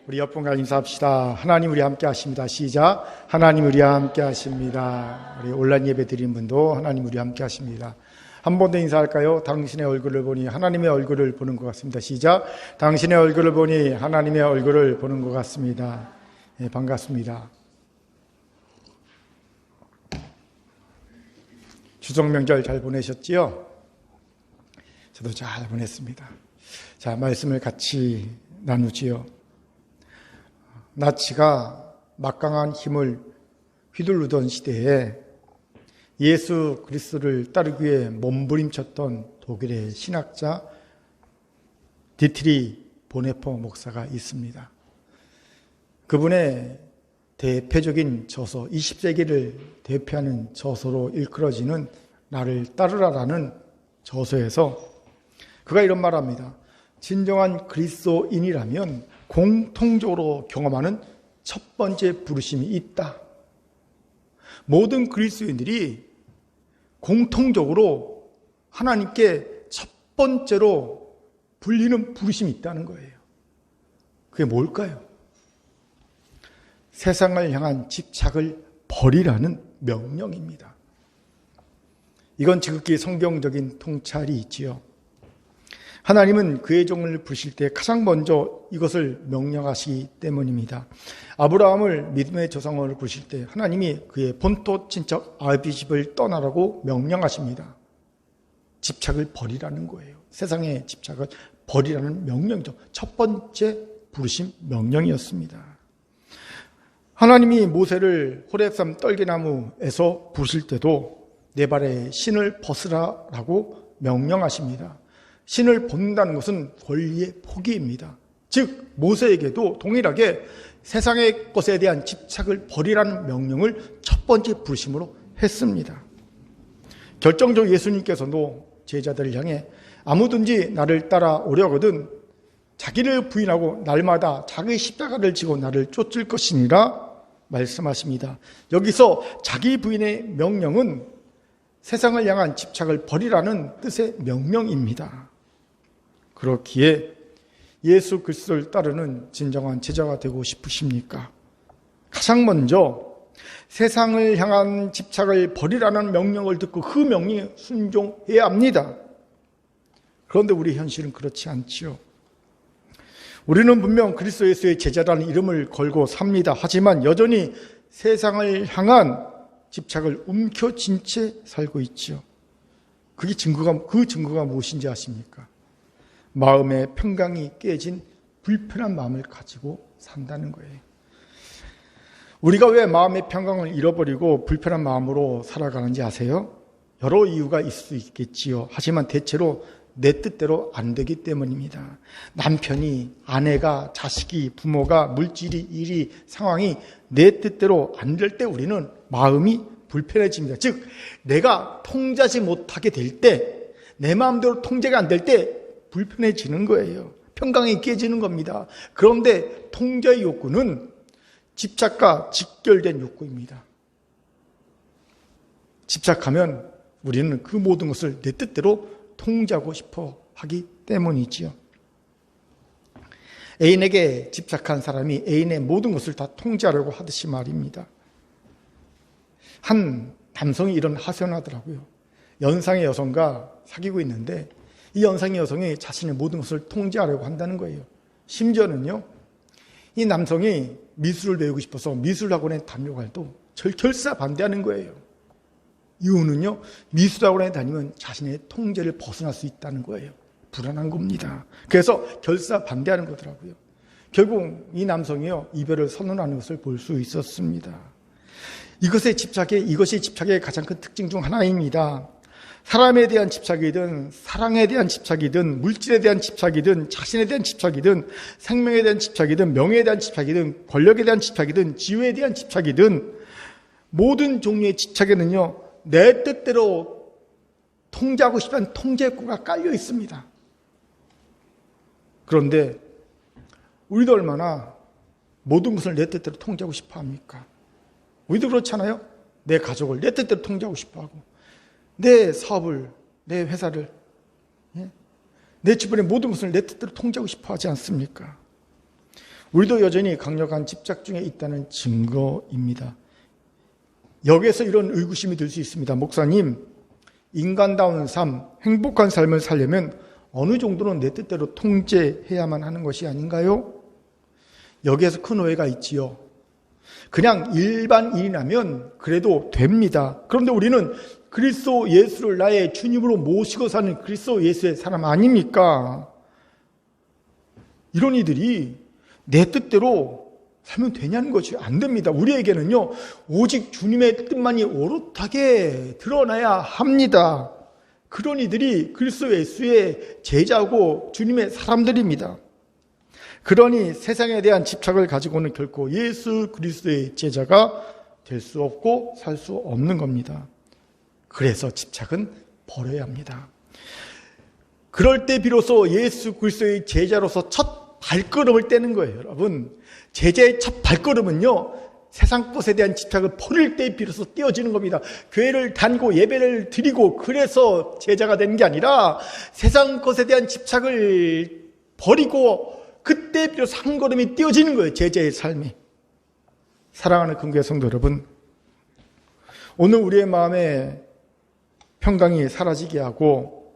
우리 옆분과 인사합시다. 하나님 우리 함께 하십니다. 시작. 하나님 우리 함께 하십니다. 우리 온라인 예배 드리는 분도 하나님 우리 함께 하십니다. 한 번 더 인사할까요? 당신의 얼굴을 보니 하나님의 얼굴을 보는 것 같습니다. 시작. 당신의 얼굴을 보니 하나님의 얼굴을 보는 것 같습니다. 네, 반갑습니다. 추석 명절 잘 보내셨지요? 저도 잘 보냈습니다. 자, 말씀을 같이 나누지요. 나치가 막강한 힘을 휘두르던 시대에 예수 그리스도를 따르기 위해 몸부림쳤던 독일의 신학자 디트리 보네포 목사가 있습니다. 그분의 대표적인 저서, 20세기를 대표하는 저서로 일컬어지는 나를 따르라라는 저서에서 그가 이런 말합니다. 진정한 그리스도인이라면 공통적으로 경험하는 첫 번째 부르심이 있다. 모든 그리스도인들이 공통적으로 하나님께 첫 번째로 불리는 부르심이 있다는 거예요. 그게 뭘까요? 세상을 향한 집착을 버리라는 명령입니다. 이건 지극히 성경적인 통찰이 있지요. 하나님은 그의 종을 부르실 때 가장 먼저 이것을 명령하시기 때문입니다. 아브라함을 믿음의 조상으로 부르실 때 하나님이 그의 본토 친척 아비의 집을 떠나라고 명령하십니다. 집착을 버리라는 거예요. 세상의 집착을 버리라는 명령이죠. 첫 번째 부르심 명령이었습니다. 하나님이 모세를 호렙산 떨기나무에서 부르실 때도 내 발에 신을 벗으라라고 명령하십니다. 신을 벗는다는 것은 권리의 포기입니다. 즉 모세에게도 동일하게 세상의 것에 대한 집착을 버리라는 명령을 첫 번째 부르심으로 했습니다. 결정적으로 예수님께서도 제자들을 향해 아무든지 나를 따라오려거든 자기를 부인하고 날마다 자기 십자가를 지고 나를 쫓을 것이니라 말씀하십니다. 여기서 자기 부인의 명령은 세상을 향한 집착을 버리라는 뜻의 명령입니다. 그렇기에 예수 그리스도를 따르는 진정한 제자가 되고 싶으십니까? 가장 먼저 세상을 향한 집착을 버리라는 명령을 듣고 그 명령에 순종해야 합니다. 그런데 우리 현실은 그렇지 않지요. 우리는 분명 그리스도 예수의 제자라는 이름을 걸고 삽니다. 하지만 여전히 세상을 향한 집착을 움켜쥔 채 살고 있지요. 그 증거가 무엇인지 아십니까? 마음의 평강이 깨진 불편한 마음을 가지고 산다는 거예요. 우리가 왜 마음의 평강을 잃어버리고 불편한 마음으로 살아가는지 아세요? 여러 이유가 있을 수 있겠지요. 하지만 대체로 내 뜻대로 안 되기 때문입니다. 남편이, 아내가, 자식이, 부모가, 물질이, 일이, 상황이 내 뜻대로 안 될 때 우리는 마음이 불편해집니다. 즉 내가 통제하지 못하게 될 때, 내 마음대로 통제가 안 될 때 불편해지는 거예요. 평강이 깨지는 겁니다. 그런데 통제의 욕구는 집착과 직결된 욕구입니다. 집착하면 우리는 그 모든 것을 내 뜻대로 통제하고 싶어 하기 때문이지요. 애인에게 집착한 사람이 애인의 모든 것을 다 통제하려고 하듯이 말입니다. 한 남성이 이런 하소연하더라고요. 연상의 여성과 사귀고 있는데 이 연상의 여성이 자신의 모든 것을 통제하려고 한다는 거예요. 심지어는요, 이 남성이 미술을 배우고 싶어서 미술학원에 다니려고 해도 결사 반대하는 거예요. 이유는요, 미술학원에 다니면 자신의 통제를 벗어날 수 있다는 거예요. 불안한 겁니다. 그래서 결사 반대하는 거더라고요. 결국 이 남성이요, 이별을 선언하는 것을 볼 수 있었습니다. 이것이 집착의 가장 큰 특징 중 하나입니다. 사람에 대한 집착이든 사랑에 대한 집착이든 물질에 대한 집착이든 자신에 대한 집착이든 생명에 대한 집착이든 명예에 대한 집착이든 권력에 대한 집착이든 지위에 대한 집착이든 모든 종류의 집착에는요, 내 뜻대로 통제하고 싶다는 통제욕구가 깔려 있습니다. 그런데 우리도 얼마나 모든 것을 내 뜻대로 통제하고 싶어 합니까? 우리도 그렇잖아요. 내 가족을 내 뜻대로 통제하고 싶어 하고, 내 사업을, 내 회사를, 내 주변의 모든 것을 내 뜻대로 통제하고 싶어 하지 않습니까? 우리도 여전히 강력한 집착 중에 있다는 증거입니다. 여기에서 이런 의구심이 들 수 있습니다. 목사님, 인간다운 삶, 행복한 삶을 살려면 어느 정도는 내 뜻대로 통제해야만 하는 것이 아닌가요? 여기에서 큰 오해가 있지요. 그냥 일반인이라면 그래도 됩니다. 그런데 우리는 그리스도 예수를 나의 주님으로 모시고 사는 그리스도 예수의 사람 아닙니까? 이런 이들이 내 뜻대로 살면 되냐는 것이 안 됩니다. 우리에게는요, 오직 주님의 뜻만이 오롯하게 드러나야 합니다. 그런 이들이 그리스도 예수의 제자고 주님의 사람들입니다. 그러니 세상에 대한 집착을 가지고는 결코 예수 그리스도의 제자가 될 수 없고 살 수 없는 겁니다. 그래서 집착은 버려야 합니다. 그럴 때 비로소 예수 그리스도의 제자로서 첫 발걸음을 떼는 거예요, 여러분. 제자의 첫 발걸음은요, 세상 것에 대한 집착을 버릴 때 비로소 떼어지는 겁니다. 교회를 다니고 예배를 드리고 그래서 제자가 되는 게 아니라 세상 것에 대한 집착을 버리고 그때 비로소 한 걸음이 떼어지는 거예요, 제자의 삶이. 사랑하는 금교회 성도 여러분, 오늘 우리의 마음에 평강이 사라지게 하고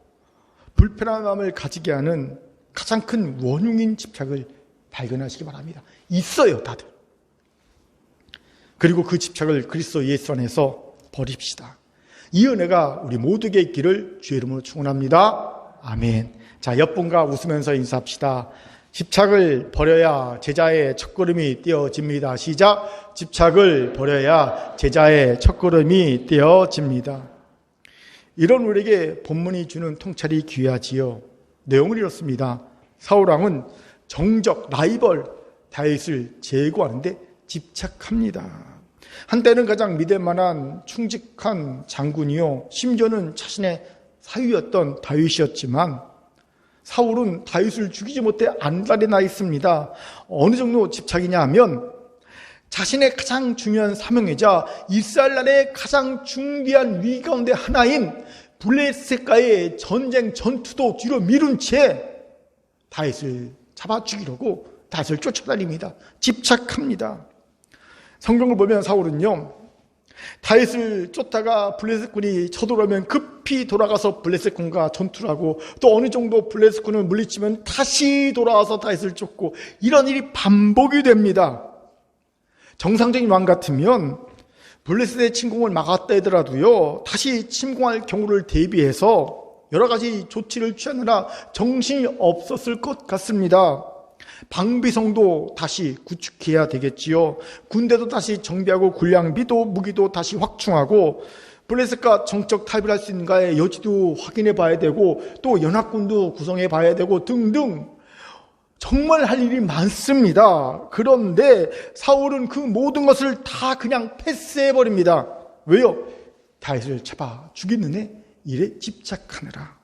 불편한 마음을 가지게 하는 가장 큰 원흉인 집착을 발견하시기 바랍니다. 있어요, 다들. 그리고 그 집착을 그리스도 예수 안에서 버립시다. 이 은혜가 우리 모두에게 있기를 주의 이름으로 축원합니다. 아멘. 자, 옆분과 웃으면서 인사합시다. 집착을 버려야 제자의 첫걸음이 떼어집니다. 시작. 집착을 버려야 제자의 첫걸음이 떼어집니다. 이런 우리에게 본문이 주는 통찰이 귀하지요. 내용은 이렇습니다. 사울왕은 정적 라이벌 다윗을 제거하는데 집착합니다. 한때는 가장 믿을 만한 충직한 장군이요, 심지어는 자신의 사위였던 다윗이었지만 사울은 다윗을 죽이지 못해 안달이 나 있습니다. 어느 정도 집착이냐 하면 자신의 가장 중요한 사명이자 이스라엘 나라의 가장 중대한 위기 가운데 하나인 블레셋과의 전쟁 전투도 뒤로 미룬 채 다윗을 잡아 죽이려고 다윗을 쫓아다닙니다. 집착합니다. 성경을 보면 사울은요, 다윗을 쫓다가 블레셋군이 쳐들어오면 급히 돌아가서 블레셋군과 전투를 하고 또 어느 정도 블레셋군을 물리치면 다시 돌아와서 다윗을 쫓고 이런 일이 반복이 됩니다. 정상적인 왕 같으면 블레셋의 침공을 막았다 하더라도요, 다시 침공할 경우를 대비해서 여러 가지 조치를 취하느라 정신이 없었을 것 같습니다. 방비성도 다시 구축해야 되겠지요. 군대도 다시 정비하고 군량비도 무기도 다시 확충하고 블레셋과 정적 타협을 할 수 있는가의 여지도 확인해 봐야 되고 또 연합군도 구성해 봐야 되고 등등 정말 할 일이 많습니다. 그런데 사울은 그 모든 것을 다 그냥 패스해 버립니다. 왜요? 다윗을 잡아 죽이는 일에 집착하느라.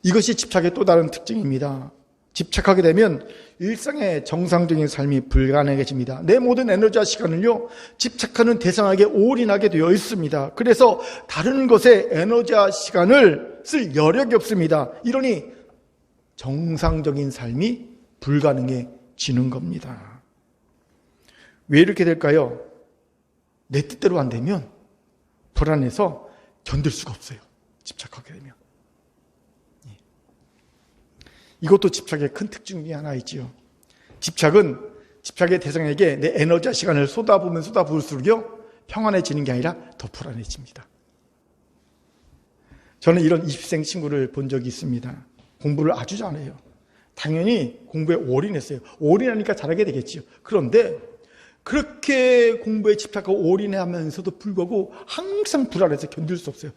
이것이 집착의 또 다른 특징입니다. 집착하게 되면 일상의 정상적인 삶이 불가능해집니다. 내 모든 에너지와 시간을요, 집착하는 대상에게 올인하게 되어 있습니다. 그래서 다른 것에 에너지와 시간을 쓸 여력이 없습니다. 이러니 정상적인 삶이 불가능해지는 겁니다. 왜 이렇게 될까요? 내 뜻대로 안 되면 불안해서 견딜 수가 없어요. 집착하게 되면. 이것도 집착의 큰 특징 중에 하나이지요. 집착은 집착의 대상에게 내 에너지와 시간을 쏟아부으면 쏟아부을수록요, 평안해지는 게 아니라 더 불안해집니다. 저는 이런 20생 친구를 본 적이 있습니다. 공부를 아주 잘해요. 당연히 공부에 올인했어요. 올인하니까 잘하게 되겠지요. 그런데 그렇게 공부에 집착하고 올인하면서도 불구하고 항상 불안해서 견딜 수 없어요.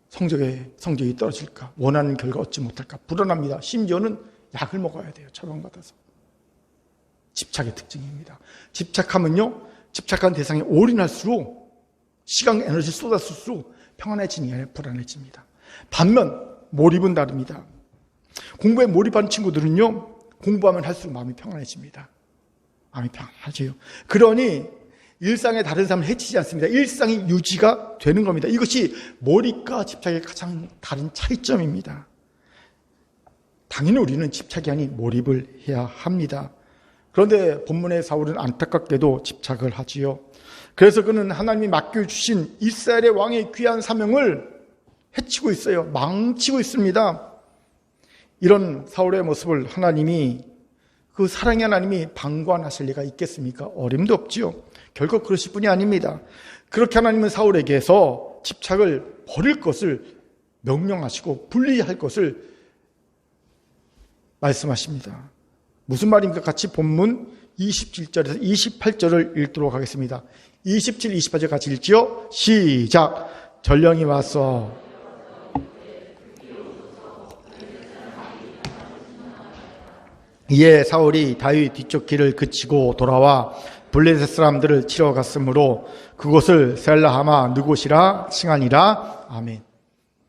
성적이 떨어질까? 원하는 결과 얻지 못할까? 불안합니다. 심지어는 약을 먹어야 돼요. 처방받아서. 집착의 특징입니다. 집착하면요, 집착한 대상에 올인할수록 시간, 에너지를 쏟았을수록 평안해지는 게 아니라 불안해집니다. 반면 몰입은 다릅니다. 공부에 몰입한 친구들은요, 공부하면 할수록 마음이 평안해집니다. 마음이 평안하지요. 그러니 일상의 다른 삶을 해치지 않습니다. 일상이 유지가 되는 겁니다. 이것이 몰입과 집착의 가장 다른 차이점입니다. 당연히 우리는 집착이 아닌 몰입을 해야 합니다. 그런데 본문의 사울은 안타깝게도 집착을 하지요. 그래서 그는 하나님이 맡겨주신 이스라엘의 왕의 귀한 사명을 해치고 있어요. 망치고 있습니다. 이런 사울의 모습을 하나님이, 그 사랑의 하나님이 방관하실 리가 있겠습니까? 어림도 없지요. 결국 그러실 분이 아닙니다. 그렇게 하나님은 사울에게서 집착을 버릴 것을 명령하시고 분리할 것을 말씀하십니다. 무슨 말입니까? 같이 본문 27절에서 28절을 읽도록 하겠습니다. 27, 28절 같이 읽지요? 시작! 전령이 와서 이에 사울이 다윗 뒤쪽 길을 그치고 돌아와 블레셋 사람들을 치러 갔으므로 그곳을 셀라하마 느곳이라 칭하니라. 아멘.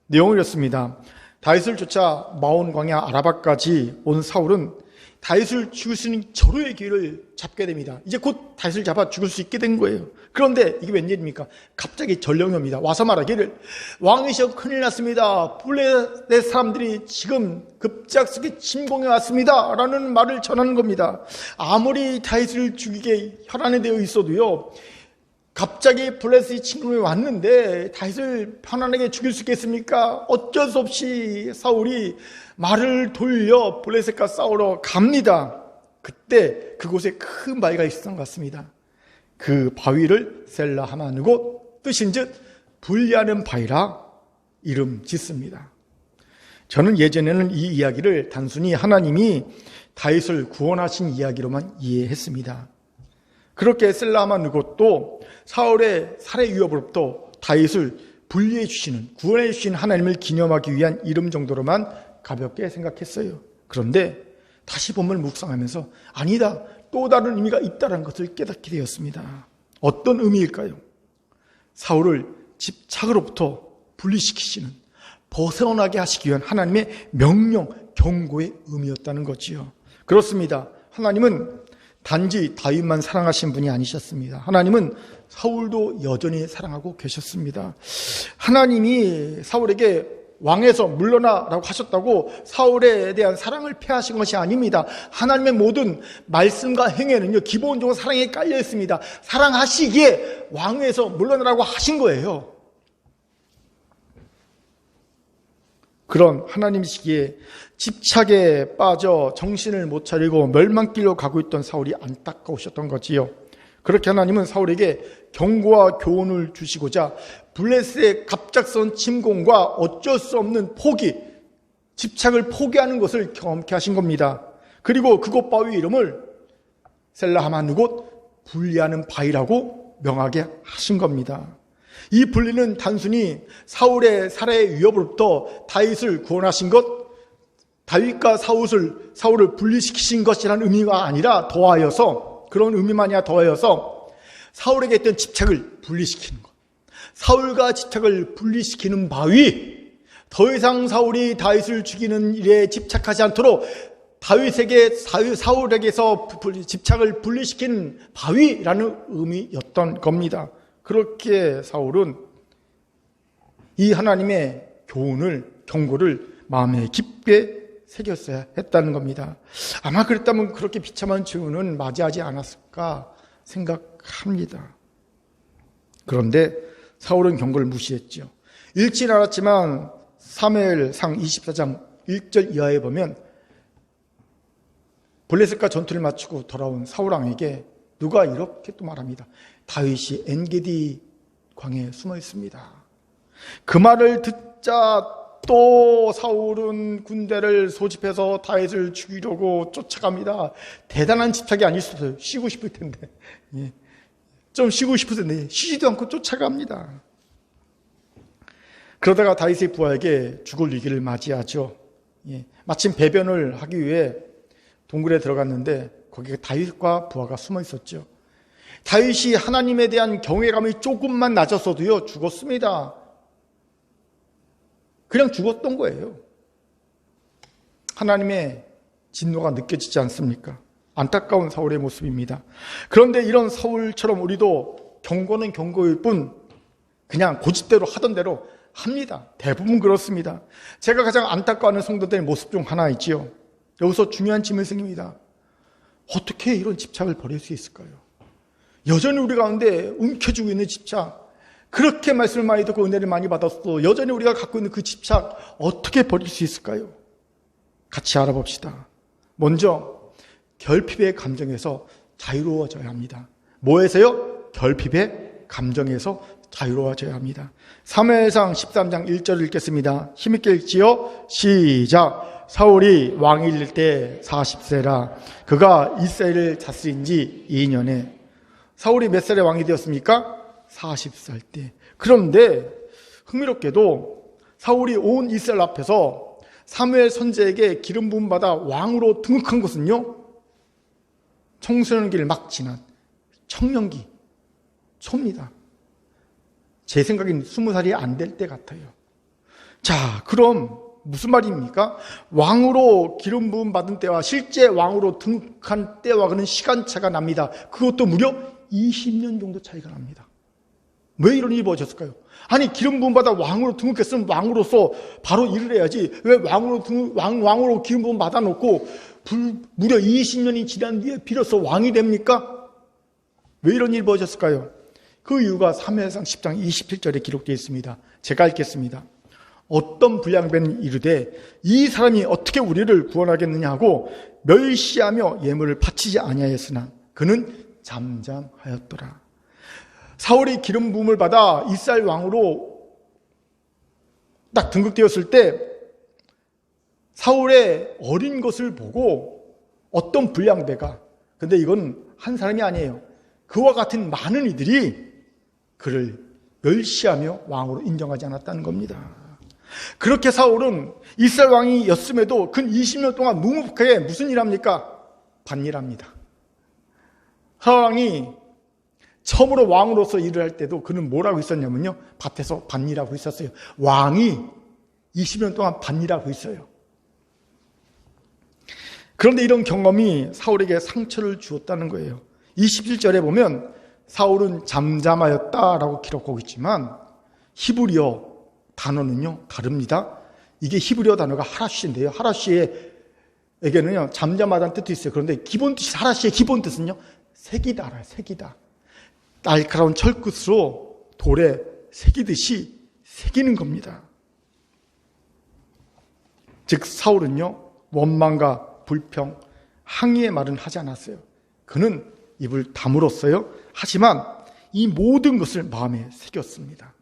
내용을 읽습니다. 다윗을 쫓아 마온 광야 아라바까지 온 사울은 다윗을 죽일 수 있는 절호의 기회를 잡게 됩니다. 이제 곧 다윗을 잡아 죽일 수 있게 된 거예요. 그런데 이게 웬일입니까? 갑자기 전령이 옵니다. 와서 말하기를 왕이시여 큰일 났습니다. 블레셋 사람들이 지금 급작스럽게 침공해 왔습니다 라는 말을 전하는 겁니다. 아무리 다윗을 죽이게 혈안이 되어 있어도요, 갑자기 블레셋이 침공해 왔는데 다윗을 편안하게 죽일 수 있겠습니까? 어쩔 수 없이 사울이 말을 돌려 블레셋과 싸우러 갑니다. 그때 그곳에 큰 바위가 있었던 것 같습니다. 그 바위를 셀라하마 느곳, 뜻인즉 분리하는 바위라 이름 짓습니다. 저는 예전에는 이 이야기를 단순히 하나님이 다윗을 구원하신 이야기로만 이해했습니다. 그렇게 셀라하마 느곳도 사울의 살해 위협으로부터 다윗을 분리해 주시는, 구원해 주신 하나님을 기념하기 위한 이름 정도로만 가볍게 생각했어요. 그런데 다시 본문을 묵상하면서 아니다, 또 다른 의미가 있다는 것을 깨닫게 되었습니다. 어떤 의미일까요? 사울을 집착으로부터 분리시키시는, 벗어나게 하시기 위한 하나님의 명령, 경고의 의미였다는 거지요. 그렇습니다. 하나님은 단지 다윗만 사랑하신 분이 아니셨습니다. 하나님은 사울도 여전히 사랑하고 계셨습니다. 하나님이 사울에게 왕에서 물러나라고 하셨다고 사울에 대한 사랑을 패하신 것이 아닙니다. 하나님의 모든 말씀과 행위는요, 기본적으로 사랑에 깔려 있습니다. 사랑하시기에 왕에서 물러나라고 하신 거예요. 그런 하나님이시기에 집착에 빠져 정신을 못 차리고 멸망길로 가고 있던 사울이 안타까우셨던 거지요. 그렇게 하나님은 사울에게 경고와 교훈을 주시고자 블레셋의 갑작스러운 침공과 어쩔 수 없는 포기, 집착을 포기하는 것을 경험케 하신 겁니다. 그리고 그곳 바위 이름을 셀라하마 느곳, 분리하는 바위라고 명하게 하신 겁니다. 이 분리는 단순히 사울의 살해 위협으로부터 다윗을 구원하신 것, 다윗과 사울을 분리시키신 것이라는 의미가 아니라 더하여서, 그런 의미만이야 더하여서 사울에게 있던 집착을 분리시키는 것, 사울과 집착을 분리시키는 바위, 더 이상 사울이 다윗을 죽이는 일에 집착하지 않도록 사울에게서 집착을 분리시키는 바위라는 의미였던 겁니다. 그렇게 사울은 이 하나님의 교훈을, 경고를 마음에 깊게 새겼어야 했다는 겁니다. 아마 그랬다면 그렇게 비참한 죄는 맞이하지 않았을까 생각합니다. 그런데 사울은 경고를 무시했죠. 읽지는 않았지만 사무엘상 24장 1절 이하에 보면 블레셋과 전투를 마치고 돌아온 사울왕에게 누가 이렇게 또 말합니다. 다윗이 엔게디 광야에 숨어 있습니다. 그 말을 듣자 또 사울은 군대를 소집해서 다윗을 죽이려고 쫓아갑니다. 대단한 집착이 아닐 수도 있어요. 쉬고 싶을 텐데. 좀 쉬고 싶을 텐데 쉬지도 않고 쫓아갑니다. 그러다가 다윗의 부하에게 죽을 위기를 맞이하죠. 마침 배변을 하기 위해 동굴에 들어갔는데 거기에 다윗과 부하가 숨어 있었죠. 다윗이 하나님에 대한 경외감이 조금만 낮았어도요, 죽었습니다. 그냥 죽었던 거예요. 하나님의 진노가 느껴지지 않습니까? 안타까운 사울의 모습입니다. 그런데 이런 사울처럼 우리도 경고는 경고일 뿐 그냥 고집대로 하던 대로 합니다. 대부분 그렇습니다. 제가 가장 안타까워하는 성도들의 모습 중 하나 있지요. 여기서 중요한 질문이 생깁니다. 어떻게 이런 집착을 버릴 수 있을까요? 여전히 우리 가운데 움켜쥐고 있는 집착, 그렇게 말씀을 많이 듣고 은혜를 많이 받았어도 여전히 우리가 갖고 있는 그 집착 어떻게 버릴 수 있을까요? 같이 알아봅시다. 먼저 결핍의 감정에서 자유로워져야 합니다. 뭐에서요? 결핍의 감정에서 자유로워져야 합니다. 사무엘상 13장 1절을 읽겠습니다. 힘있게 읽지요. 시작. 사울이 왕일 때 40세라. 그가 이스라엘을 다스린 지 2년에. 사울이 몇 살에 왕이 되었습니까? 40살 때. 그런데 흥미롭게도 사울이 온 이스라엘 앞에서 사무엘 선지자에게 기름 부음 받아 왕으로 등극한 것은요, 청소년기를 막 지난 청년기 초입니다. 제 생각엔 20살이 안 될 때 같아요. 자, 그럼 무슨 말입니까? 왕으로 기름 부음 받은 때와 실제 왕으로 등극한 때와 그는 시간차가 납니다. 그것도 무려 20년 정도 차이가 납니다. 왜 이런 일이 벌어졌을까요? 아니, 기름 부음 받아 왕으로 등극했으면 왕으로서 바로 일을 해야지. 왜 왕으로 기름 부음 받아 놓고 무려 20년이 지난 뒤에 비로소 왕이 됩니까? 왜 이런 일이 벌어졌을까요? 그 이유가 사무엘상 10장 27절에 기록되어 있습니다. 제가 읽겠습니다. 어떤 불량배는 이르되 이 사람이 어떻게 우리를 구원하겠느냐 하고 멸시하며 예물을 바치지 아니하였으나 그는 잠잠하였더라. 사울이 기름 부음을 받아 이스라엘 왕으로 딱 등극되었을 때 사울의 어린 것을 보고 어떤 불량배가, 근데 이건 한 사람이 아니에요. 그와 같은 많은 이들이 그를 멸시하며 왕으로 인정하지 않았다는 겁니다. 그렇게 사울은 이스라엘 왕이었음에도 근 20년 동안 묵묵하게 무슨 일 합니까? 밭일합니다. 사울 왕이 처음으로 왕으로서 일을 할 때도 그는 뭐라고 있었냐면요, 밭에서 밭일하고 있었어요. 왕이 20년 동안 밭일하고 있어요. 그런데 이런 경험이 사울에게 상처를 주었다는 거예요. 27절에 보면 사울은 잠잠하였다라고 기록하고 있지만 히브리어 단어는요 다릅니다. 이게 히브리어 단어가 하라쉬인데요, 하라쉬에게는요 잠잠하다는 뜻도 있어요. 그런데 기본 뜻이, 하라쉬의 기본 뜻은요 새기다라, 새기다. 날카로운 철끝으로 돌에 새기듯이 새기는 겁니다. 즉 사울은요 원망과 불평, 항의의 말은 하지 않았어요. 그는 입을 다물었어요. 하지만 이 모든 것을 마음에 새겼습니다.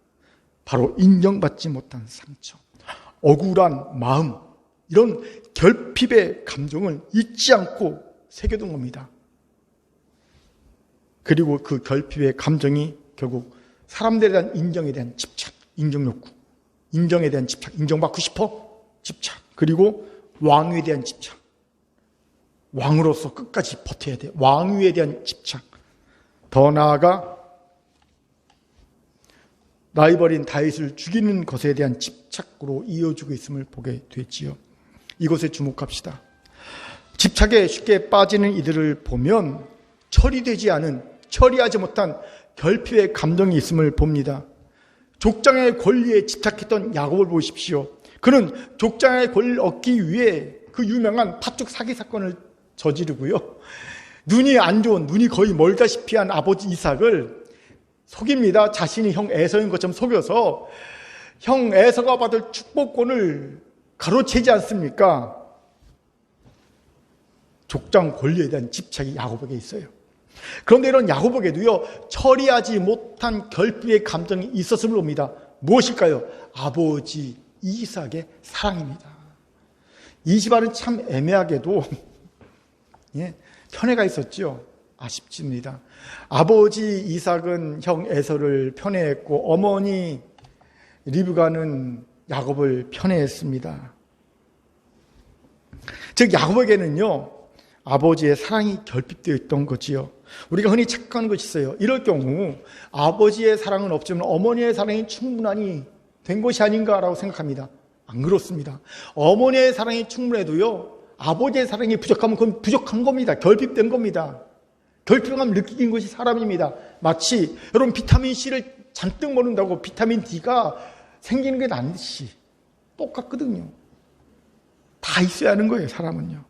바로 인정받지 못한 상처, 억울한 마음, 이런 결핍의 감정을 잊지 않고 새겨둔 겁니다. 그리고 그 결핍의 감정이 결국 사람들에 대한 인정에 대한 집착, 인정욕구, 인정에 대한 집착, 인정받고 싶어? 집착, 그리고 왕위에 대한 집착, 왕으로서 끝까지 버텨야 돼, 왕위에 대한 집착, 더 나아가 라이벌인 다윗을 죽이는 것에 대한 집착으로 이어지고 있음을 보게 됐지요. 이것에 주목합시다. 집착에 쉽게 빠지는 이들을 보면 처리하지 못한 결핍의 감정이 있음을 봅니다. 족장의 권리에 집착했던 야곱을 보십시오. 그는 족장의 권리를 얻기 위해 그 유명한 팥죽 사기 사건을 저지르고요, 눈이 안 좋은, 눈이 거의 멀다시피 한 아버지 이삭을 속입니다. 자신이 형 에서인 것처럼 속여서 형 에서가 받을 축복권을 가로채지 않습니까? 족장 권리에 대한 집착이 야곱에게 있어요. 그런데 이런 야곱에게도요 처리하지 못한 결핍의 감정이 있었음을 봅니다. 무엇일까요? 아버지 이삭의 사랑입니다. 이 집안은 참 애매하게도 편애가 있었죠. 아쉽습니다. 아버지 이삭은 형 에서를 편애했고 어머니 리브가는 야곱을 편애했습니다. 즉 야곱에게는요 아버지의 사랑이 결핍되어 있던 거지요. 우리가 흔히 착각하는 것이 있어요. 이럴 경우 아버지의 사랑은 없지만 어머니의 사랑이 충분하니 된 것이 아닌가라고 생각합니다. 안 그렇습니다. 어머니의 사랑이 충분해도요 아버지의 사랑이 부족하면 그건 부족한 겁니다. 결핍된 겁니다. 결핍감을 느끼는 것이 사람입니다. 마치 여러분 비타민 C를 잔뜩 먹는다고 비타민 D가 생기는 게 아니듯이 똑같거든요. 다 있어야 하는 거예요, 사람은요.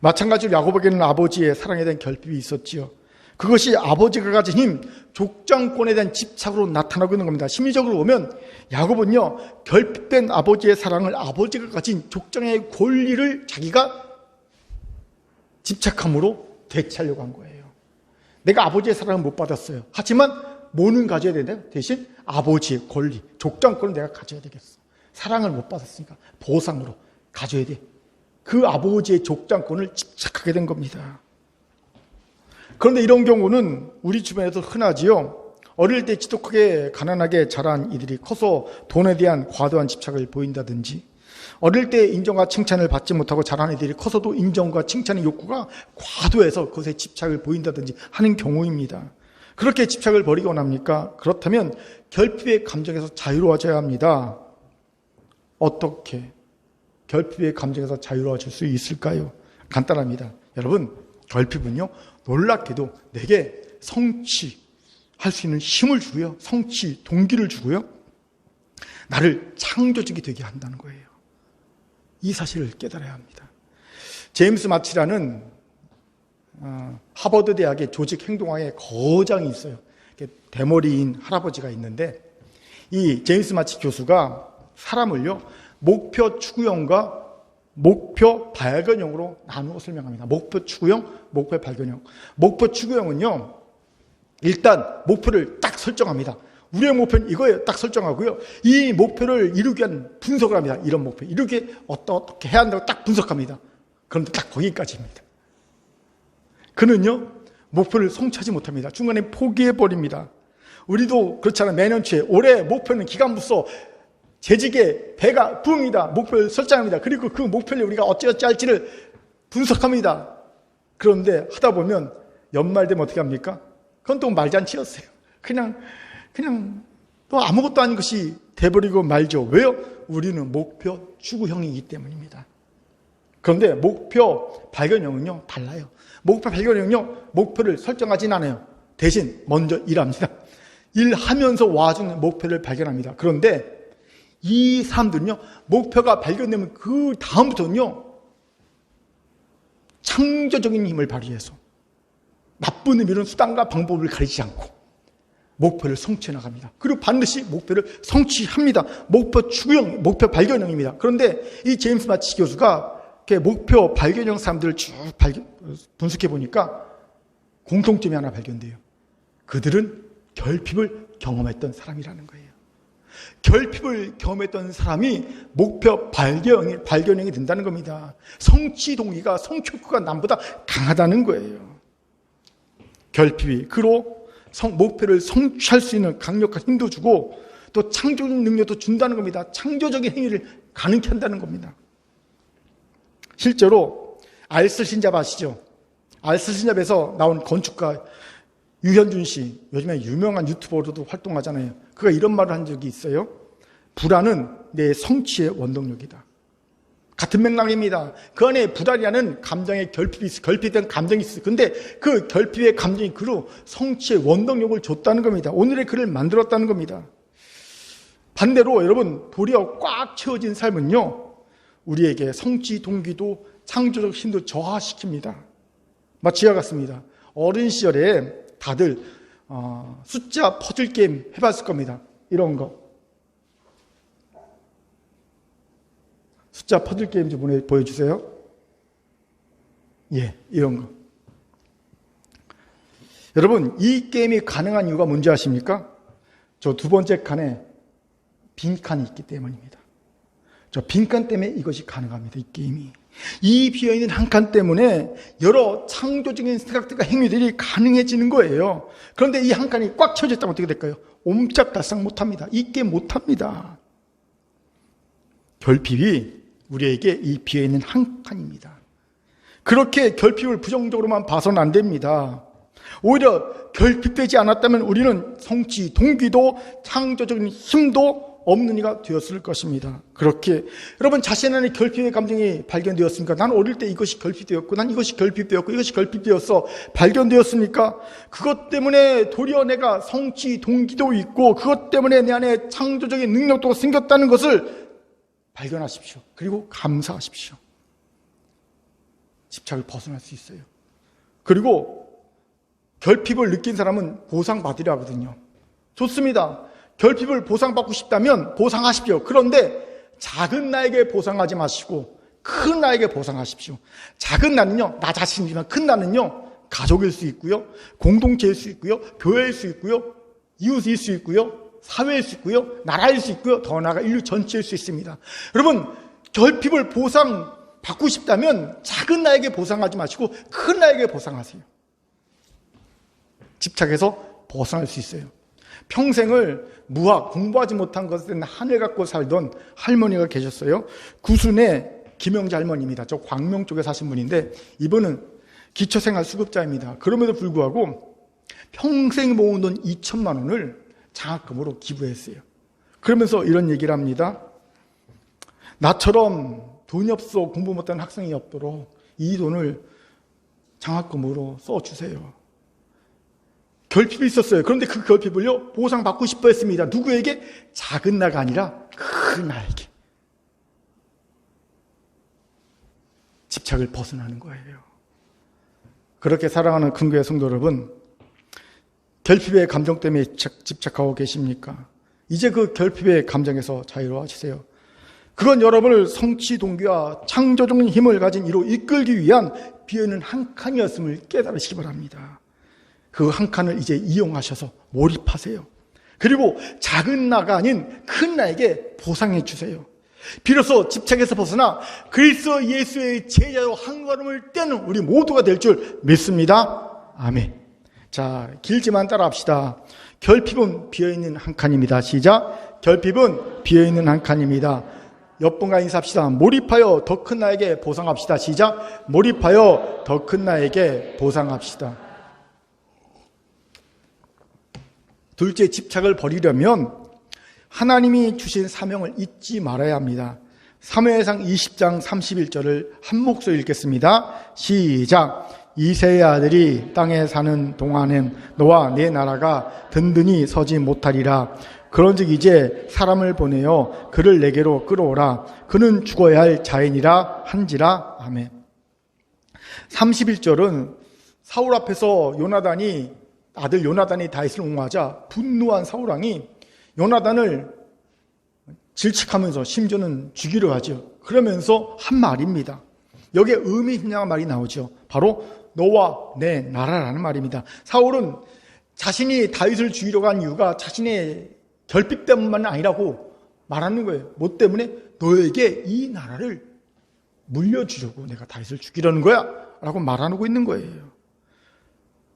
마찬가지로 야곱에게는 아버지의 사랑에 대한 결핍이 있었지요. 그것이 아버지가 가진 힘, 족장권에 대한 집착으로 나타나고 있는 겁니다. 심리적으로 보면 야곱은요, 결핍된 아버지의 사랑을 아버지가 가진 족장의 권리를 자기가 집착함으로 되찾으려고 한 거예요. 내가 아버지의 사랑을 못 받았어요. 하지만 뭐는 가져야 된다? 대신 아버지의 권리, 족장권을 내가 가져야 되겠어. 사랑을 못 받았으니까 보상으로 가져야 돼. 그 아버지의 족장권을 집착하게 된 겁니다. 그런데 이런 경우는 우리 주변에서 흔하지요. 어릴 때 지독하게 가난하게 자란 이들이 커서 돈에 대한 과도한 집착을 보인다든지, 어릴 때 인정과 칭찬을 받지 못하고 자란 애들이 커서도 인정과 칭찬의 욕구가 과도해서 그것에 집착을 보인다든지 하는 경우입니다. 그렇게 집착을 버리고 납니까? 그렇다면 결핍의 감정에서 자유로워져야 합니다. 어떻게 결핍의 감정에서 자유로워질 수 있을까요? 간단합니다. 여러분, 결핍은요, 놀랍게도 내게 성취할 수 있는 힘을 주고요, 성취, 동기를 주고요, 나를 창조적이 되게 한다는 거예요. 이 사실을 깨달아야 합니다. 제임스 마치라는 하버드 대학의 조직 행동학의 거장이 있어요. 대머리인 할아버지가 있는데, 이 제임스 마치 교수가 사람을요, 목표 추구형과 목표 발견형으로 나누어 설명합니다. 목표 추구형, 목표 발견형. 목표 추구형은요, 일단 목표를 딱 설정합니다. 우리의 목표는 이거예요. 딱 설정하고요, 이 목표를 이루기 위한 분석을 합니다. 이런 목표, 이렇게 어떻게 해야 한다고 딱 분석합니다. 그런데 딱 거기까지입니다. 그는요, 목표를 성취하지 못합니다. 중간에 포기해버립니다. 우리도 그렇잖아요. 매년 초에 올해 목표는 기간부서 재직에 배가 부흥이다. 목표를 설정합니다. 그리고 그 목표를 우리가 어찌어찌 할지를 분석합니다. 그런데 하다 보면 연말 되면 어떻게 합니까? 그건 또 말잔치였어요. 그냥 또 아무것도 아닌 것이 돼버리고 말죠. 왜요? 우리는 목표 추구형이기 때문입니다. 그런데 목표 발견형은요, 달라요. 목표 발견형은요, 목표를 설정하진 않아요. 대신 먼저 일합니다. 일하면서 와중에 목표를 발견합니다. 그런데 이 사람들은요, 목표가 발견되면 그 다음부터는요, 창조적인 힘을 발휘해서 나쁜 의미로는 수단과 방법을 가리지 않고 목표를 성취해 나갑니다. 그리고 반드시 목표를 성취합니다. 목표 추구형, 목표 발견형입니다. 그런데 이 제임스 마치 교수가 목표 발견형 사람들을 쭉 분석해 보니까 공통점이 하나 발견돼요. 그들은 결핍을 경험했던 사람이라는 거예요. 결핍을 경험했던 사람이 목표 발견형이 된다는 겁니다. 성취 동기가, 성취욕구가 남보다 강하다는 거예요. 결핍이 그로 목표를 성취할 수 있는 강력한 힘도 주고 또 창조적 능력도 준다는 겁니다. 창조적인 행위를 가능케 한다는 겁니다. 실제로 알쓸신잡 아시죠? 알쓸신잡에서 나온 건축가 유현준 씨, 요즘에 유명한 유튜버로도 활동하잖아요. 그가 이런 말을 한 적이 있어요. 불안은 내 성취의 원동력이다. 같은 맥락입니다. 그 안에 불안이라는 감정의 결핍된 감정이 있어요. 근데 그 결핍의 감정이 그로 성취의 원동력을 줬다는 겁니다. 오늘의 글을 만들었다는 겁니다. 반대로 여러분, 도리어 꽉 채워진 삶은요, 우리에게 성취 동기도 창조적 힘도 저하시킵니다. 마치 이와 같습니다. 어린 시절에 다들 숫자 퍼즐 게임 해봤을 겁니다. 이런 거. 숫자 퍼즐 게임 좀 보여주세요. 예, 이런 거. 여러분, 이 게임이 가능한 이유가 뭔지 아십니까? 저 두 번째 칸에 빈칸이 있기 때문입니다. 저 빈칸 때문에 이것이 가능합니다. 이 게임이. 이 비어있는 한 칸 때문에 여러 창조적인 생각들과 행위들이 가능해지는 거예요. 그런데 이 한 칸이 꽉 채워져 있다면 어떻게 될까요? 옴짝달싹 못합니다. 이 게임 못합니다. 결핍이 우리에게 이 비어있는 한 칸입니다. 그렇게 결핍을 부정적으로만 봐서는 안 됩니다. 오히려 결핍되지 않았다면 우리는 성취, 동기도 창조적인 힘도 없는 이가 되었을 것입니다. 그렇게 여러분 자신 안에 결핍의 감정이 발견되었습니까? 난 어릴 때 이것이 결핍되었고 난 이것이 결핍되었고 이것이 결핍되었어 발견되었습니까? 그것 때문에 도리어 내가 성취 동기도 있고 그것 때문에 내 안에 창조적인 능력도 생겼다는 것을 발견하십시오. 그리고 감사하십시오. 집착을 벗어날 수 있어요. 그리고 결핍을 느낀 사람은 보상받으려 하거든요. 좋습니다. 결핍을 보상받고 싶다면 보상하십시오. 그런데 작은 나에게 보상하지 마시고 큰 나에게 보상하십시오. 작은 나는요, 나 자신이지만 큰 나는요, 가족일 수 있고요, 공동체일 수 있고요, 교회일 수 있고요, 이웃일 수 있고요, 사회일 수 있고요, 나라일 수 있고요, 더 나아가 인류 전체일 수 있습니다. 여러분, 결핍을 보상받고 싶다면 작은 나에게 보상하지 마시고 큰 나에게 보상하세요. 집착해서 벗어날 수 있어요. 평생을 무학, 공부하지 못한 것에 대한 한을 갖고 살던 할머니가 계셨어요. 구순의 김영자 할머니입니다. 저 광명 쪽에 사신 분인데 이분은 기초생활 수급자입니다. 그럼에도 불구하고 평생 모은 돈 2천만 원을 장학금으로 기부했어요. 그러면서 이런 얘기를 합니다. 나처럼 돈이 없어 공부 못하는 학생이 없도록 이 돈을 장학금으로 써주세요. 결핍이 있었어요. 그런데 그 결핍을요, 보상받고 싶어 했습니다. 누구에게? 작은 나가 아니라 큰 나에게. 집착을 벗어나는 거예요. 그렇게 사랑하는 큰교회 성도 여러분, 결핍의 감정 때문에 집착하고 계십니까? 이제 그 결핍의 감정에서 자유로워지세요. 그건 여러분을 성취 동기와 창조적인 힘을 가진 이로 이끌기 위한 비어있는 한 칸이었음을 깨달으시기 바랍니다. 그 한 칸을 이제 이용하셔서 몰입하세요. 그리고 작은 나가 아닌 큰 나에게 보상해 주세요. 비로소 집착에서 벗어나 그리스도 예수의 제자로 한 걸음을 떼는 우리 모두가 될 줄 믿습니다. 아멘. 자, 길지만 따라합시다. 결핍은 비어있는 한 칸입니다. 시작. 결핍은 비어있는 한 칸입니다. 옆분과 인사합시다. 몰입하여 더 큰 나에게 보상합시다. 시작. 몰입하여 더 큰 나에게 보상합시다. 둘째, 집착을 버리려면 하나님이 주신 사명을 잊지 말아야 합니다. 사무엘상 20장 31절을 한 목소리 읽겠습니다. 시작. 이새의 아들이 땅에 사는 동안엔 너와 내 나라가 든든히 서지 못하리라. 그런즉 이제 사람을 보내어 그를 내게로 끌어오라. 그는 죽어야 할 자인이라 한지라. 아멘. 31절은 사울 앞에서 아들 요나단이 다윗을 옹호하자 분노한 사울왕이 요나단을 질책하면서 심지어는 죽이려 하죠. 그러면서 한 말입니다. 여기에 의미 있는 말이 나오죠. 바로 너와 내 나라라는 말입니다. 사울은 자신이 다윗을 죽이려고 한 이유가 자신의 결핍 때문만은 아니라고 말하는 거예요. 뭐 때문에? 너에게 이 나라를 물려주려고 내가 다윗을 죽이려는 거야 라고 말하고 있는 거예요.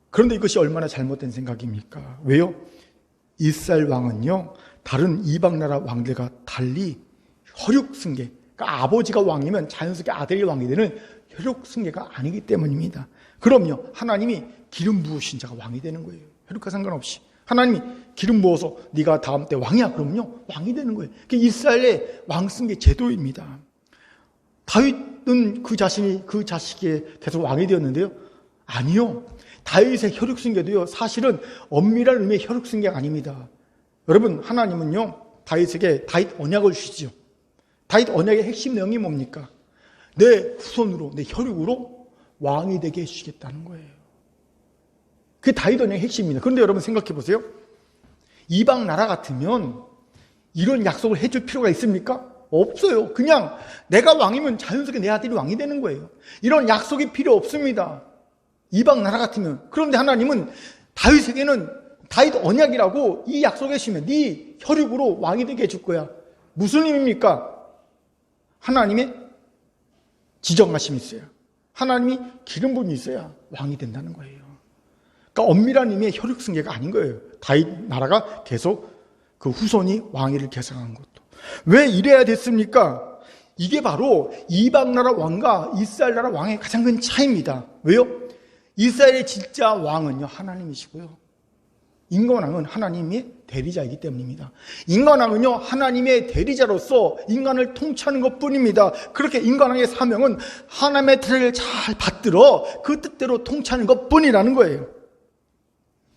그런데 이것이 얼마나 잘못된 생각입니까? 왜요? 이스라엘 왕은요, 다른 이방 나라 왕들과 달리 혈육승계, 그러니까 아버지가 왕이면 자연스럽게 아들이 왕이 되는 혈육승계가 아니기 때문입니다. 그럼요, 하나님이 기름 부으신 자가 왕이 되는 거예요. 혈육과 상관없이. 하나님이 기름 부어서 네가 다음 때 왕이야 그러면요, 왕이 되는 거예요. 그게 이스라엘의 왕승계 제도입니다. 다윗은 그 자식이 계속 왕이 되었는데요, 아니요, 다윗의 혈육승계도요, 사실은 엄밀한 의미의 혈육승계가 아닙니다. 여러분, 하나님은요, 다윗에게 다윗 언약을 주시죠. 다윗 언약의 핵심 내용이 뭡니까? 내 후손으로, 내 혈육으로 왕이 되게 해주시겠다는 거예요. 그게 다윗 언약의 핵심입니다. 그런데 여러분 생각해 보세요. 이방 나라 같으면 이런 약속을 해줄 필요가 있습니까? 없어요. 그냥 내가 왕이면 자연스럽게 내 아들이 왕이 되는 거예요. 이런 약속이 필요 없습니다. 이방 나라 같으면. 그런데 하나님은 다윗에게는 다윗 언약이라고 이 약속해 주시면 네 혈육으로 왕이 되게 해줄 거야. 무슨 의미입니까? 하나님의 지정하심이 있어요. 하나님이 기름 부음이 있어야 왕이 된다는 거예요. 그러니까 엄밀한 의미의 혈육승계가 아닌 거예요. 다윗 나라가 계속 그 후손이 왕위를 계승한 것도. 왜 이래야 됐습니까? 이게 바로 이방 나라 왕과 이스라엘 나라 왕의 가장 큰 차이입니다. 왜요? 이스라엘의 진짜 왕은요, 하나님이시고요, 인간왕은 하나님의 대리자이기 때문입니다. 인간왕은요, 하나님의 대리자로서 인간을 통치하는 것뿐입니다. 그렇게 인간왕의 사명은 하나님의 뜻을 잘 받들어 그 뜻대로 통치하는 것뿐이라는 거예요.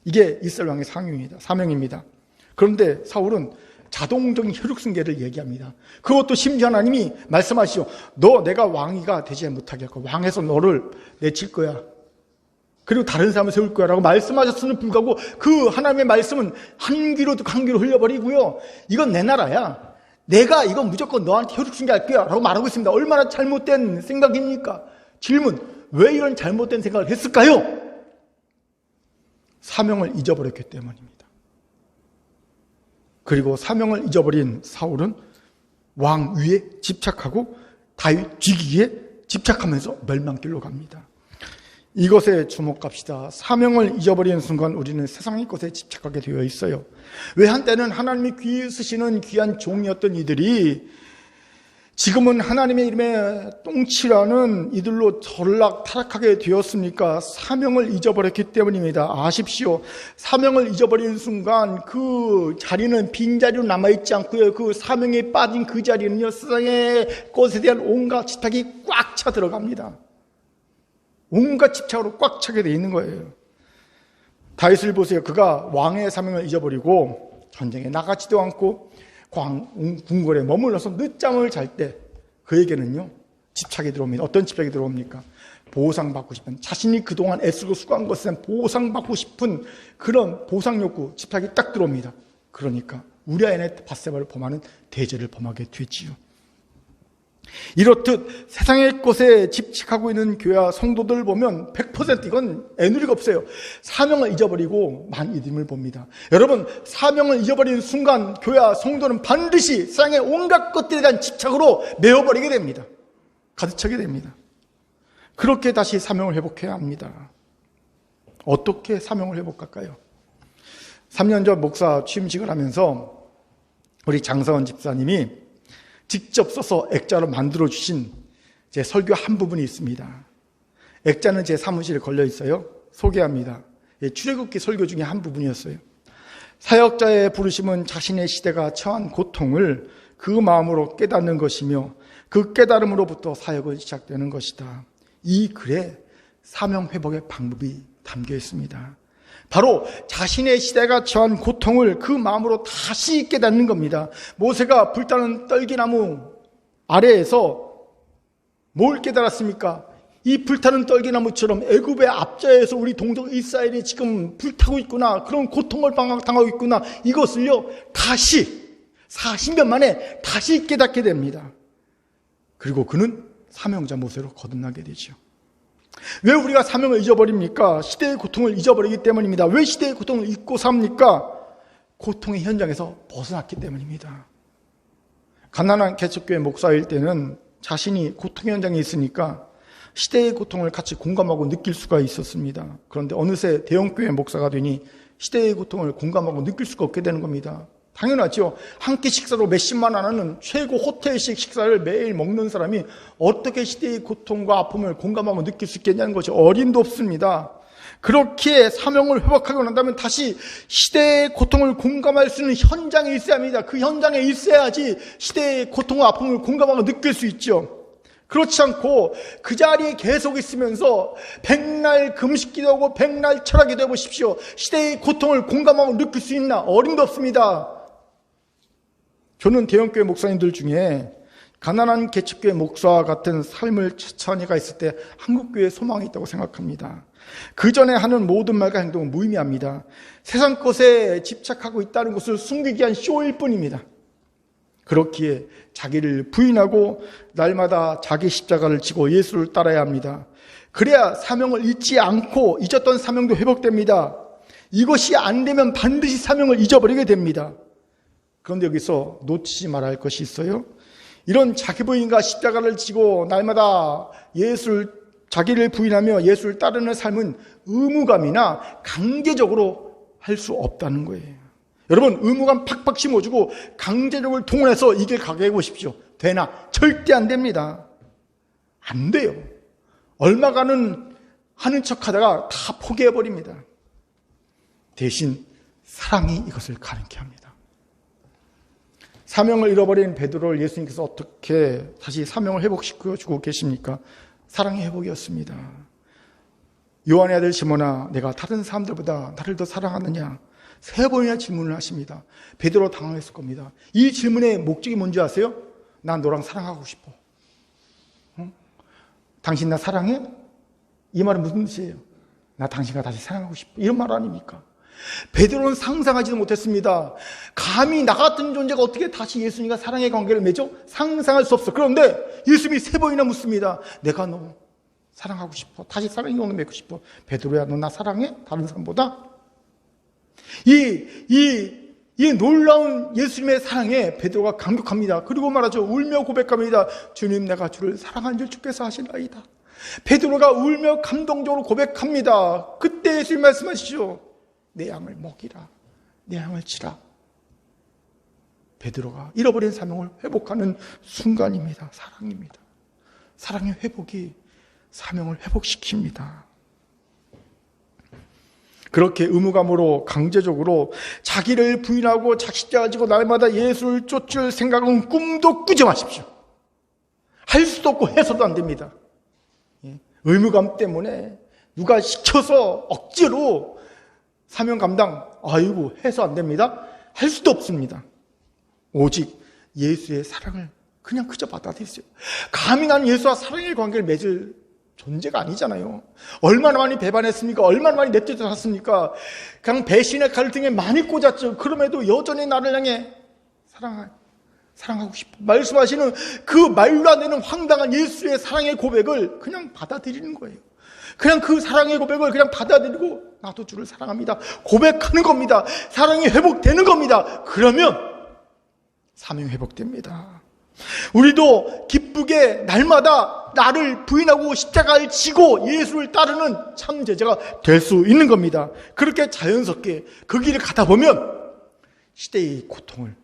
이게 이스라엘 왕의 사명입니다. 그런데 사울은 자동적인 혈육승계를 얘기합니다. 그것도 심지어 하나님이 말씀하시죠. 너 내가 왕위가 되지 못하게 할 거야. 왕에서 너를 내칠 거야. 그리고 다른 사람을 세울 거야 라고 말씀하셨음에도 불구하고 그 하나님의 말씀은 한 귀로 듣고 한 귀로 흘려버리고요. 이건 내 나라야. 내가 이건 무조건 너한테 혈육승계할 거야 라고 말하고 있습니다. 얼마나 잘못된 생각입니까? 질문, 왜 이런 잘못된 생각을 했을까요? 사명을 잊어버렸기 때문입니다. 그리고 사명을 잊어버린 사울은 왕 위에 집착하고 다윗 뒤기에 집착하면서 멸망길로 갑니다. 이것에 주목합시다. 사명을 잊어버리는 순간 우리는 세상의 것에 집착하게 되어 있어요. 왜 한때는 하나님이 귀 쓰시는 귀한 종이었던 이들이 지금은 하나님의 이름에 똥칠하는 이들로 전락타락하게 되었습니까? 사명을 잊어버렸기 때문입니다. 아십시오. 사명을 잊어버리는 순간 그 자리는 빈자리로 남아있지 않고요. 그 사명에 빠진 그 자리는요, 세상의 것에 대한 온갖 집착이 꽉 차 들어갑니다. 온갖 집착으로 꽉 차게 되어 있는 거예요. 다윗을 보세요. 그가 왕의 사명을 잊어버리고 전쟁에 나가지도 않고 궁궐에 머물러서 늦잠을 잘 때 그에게는요 집착이 들어옵니다. 어떤 집착이 들어옵니까? 보상받고 싶은, 자신이 그동안 애쓰고 수고한 것에 대한 보상받고 싶은 그런 보상 욕구, 집착이 딱 들어옵니다. 그러니까 우리아의 밧세바를 범하는 대죄를 범하게 되지요. 이렇듯 세상의 것에 집착하고 있는 교회와 성도들 보면 100% 이건 애누리가 없어요. 사명을 잊어버리고 만 이름을 봅니다. 여러분, 사명을 잊어버리는 순간 교회와 성도는 반드시 세상의 온갖 것들에 대한 집착으로 메워버리게 됩니다. 가득 차게 됩니다. 그렇게 다시 사명을 회복해야 합니다. 어떻게 사명을 회복할까요? 3년 전 목사 취임식을 하면서 우리 장사원 집사님이 직접 써서 액자로 만들어주신 제 설교 한 부분이 있습니다. 액자는 제 사무실에 걸려 있어요. 소개합니다. 출애굽기 설교 중에 한 부분이었어요. 사역자의 부르심은 자신의 시대가 처한 고통을 그 마음으로 깨닫는 것이며 그 깨달음으로부터 사역은 시작되는 것이다. 이 글에 사명 회복의 방법이 담겨 있습니다. 바로 자신의 시대가 처한 고통을 그 마음으로 다시 깨닫는 겁니다. 모세가 불타는 떨기나무 아래에서 뭘 깨달았습니까? 이 불타는 떨기나무처럼 애굽의 앞자에서 우리 동족 이스라엘이 지금 불타고 있구나, 그런 고통을 당하고 있구나, 이것을요 다시 40년 만에 다시 깨닫게 됩니다. 그리고 그는 사명자 모세로 거듭나게 되죠. 왜 우리가 사명을 잊어버립니까? 시대의 고통을 잊어버리기 때문입니다. 왜 시대의 고통을 잊고 삽니까? 고통의 현장에서 벗어났기 때문입니다. 가난한 개척교회 목사일 때는 자신이 고통 현장에 있으니까 시대의 고통을 같이 공감하고 느낄 수가 있었습니다. 그런데 어느새 대형교회 목사가 되니 시대의 고통을 공감하고 느낄 수가 없게 되는 겁니다. 당연하죠. 한 끼 식사로 몇십만 원 하는 최고 호텔식 식사를 매일 먹는 사람이 어떻게 시대의 고통과 아픔을 공감하고 느낄 수 있겠냐는 것이 어림도 없습니다. 그렇게 사명을 회복하고 난다면 다시 시대의 고통을 공감할 수 있는 현장에 있어야 합니다. 그 현장에 있어야지 시대의 고통과 아픔을 공감하고 느낄 수 있죠. 그렇지 않고 그 자리에 계속 있으면서 백날 금식 기도하고 백날 철학 기도해 보십시오. 시대의 고통을 공감하고 느낄 수 있나? 어림도 없습니다. 저는 대형교회 목사님들 중에 가난한 개척교회 목사와 같은 삶을 천천히 가 있을 때 한국교회에 소망이 있다고 생각합니다. 그 전에 하는 모든 말과 행동은 무의미합니다. 세상 것에 집착하고 있다는 것을 숨기기 위한 쇼일 뿐입니다. 그렇기에 자기를 부인하고 날마다 자기 십자가를 지고 예수를 따라야 합니다. 그래야 사명을 잊지 않고 잊었던 사명도 회복됩니다. 이것이 안 되면 반드시 사명을 잊어버리게 됩니다. 그런데 여기서 놓치지 말아야 할 것이 있어요. 이런 자기 부인과 십자가를 지고 날마다 자기를 부인하며 예수를 따르는 삶은 의무감이나 강제적으로 할 수 없다는 거예요. 여러분, 의무감 팍팍 심어주고 강제력을 동원해서 이 길 가게 해보십시오. 되나? 절대 안 됩니다. 안 돼요. 얼마간은 하는 척하다가 다 포기해버립니다. 대신 사랑이 이것을 가르게 합니다. 사명을 잃어버린 베드로를 예수님께서 어떻게 다시 사명을 회복시켜주고 계십니까? 사랑의 회복이었습니다. 요한의 아들 시몬아, 내가 다른 사람들보다 나를 더 사랑하느냐? 3번이나 질문을 하십니다. 베드로 당황했을 겁니다. 이 질문의 목적이 뭔지 아세요? 난 너랑 사랑하고 싶어. 응? 당신 나 사랑해? 이 말은 무슨 뜻이에요? 나 당신과 다시 사랑하고 싶어. 이런 말 아닙니까? 베드로는 상상하지도 못했습니다. 감히 나 같은 존재가 어떻게 다시 예수님과 사랑의 관계를 맺어? 상상할 수 없어. 그런데 예수님이 3번이나 묻습니다. 내가 너 사랑하고 싶어. 다시 사랑의 관계 맺고 싶어. 베드로야, 너 나 사랑해? 다른 사람보다? 이 놀라운 예수님의 사랑에 베드로가 감격합니다. 그리고 말하죠. 울며 고백합니다. 주님, 내가 주를 사랑한 줄 주께서 아시나이다. 베드로가 울며 감동적으로 고백합니다. 그때 예수님 말씀하시죠. 내 양을 먹이라. 내 양을 치라. 베드로가 잃어버린 사명을 회복하는 순간입니다. 사랑입니다. 사랑의 회복이 사명을 회복시킵니다. 그렇게 의무감으로 강제적으로 자기를 부인하고 자식자가 지고 날마다 예수를 쫓을 생각은 꿈도 꾸지 마십시오. 할 수도 없고 해서도 안 됩니다. 의무감 때문에 누가 시켜서 억지로 사명 감당, 아이고 해서 안 됩니다. 할 수도 없습니다. 오직 예수의 사랑을 그냥 그저 받아들이세요. 감히 나는 예수와 사랑의 관계를 맺을 존재가 아니잖아요. 얼마나 많이 배반했습니까? 얼마나 많이 내쫓았습니까? 그냥 배신의 칼을 등에 많이 꽂았죠. 그럼에도 여전히 나를 향해 사랑하고 싶어 말씀하시는 그 말로 안 되는 황당한 예수의 사랑의 고백을 그냥 받아들이는 거예요. 그냥 그 사랑의 고백을 그냥 받아들이고 나도 주를 사랑합니다. 고백하는 겁니다. 사랑이 회복되는 겁니다. 그러면 사명이 회복됩니다. 우리도 기쁘게 날마다 나를 부인하고 십자가를 지고 예수를 따르는 참 제자가 될 수 있는 겁니다. 그렇게 자연스럽게 그 길을 가다 보면 시대의 고통을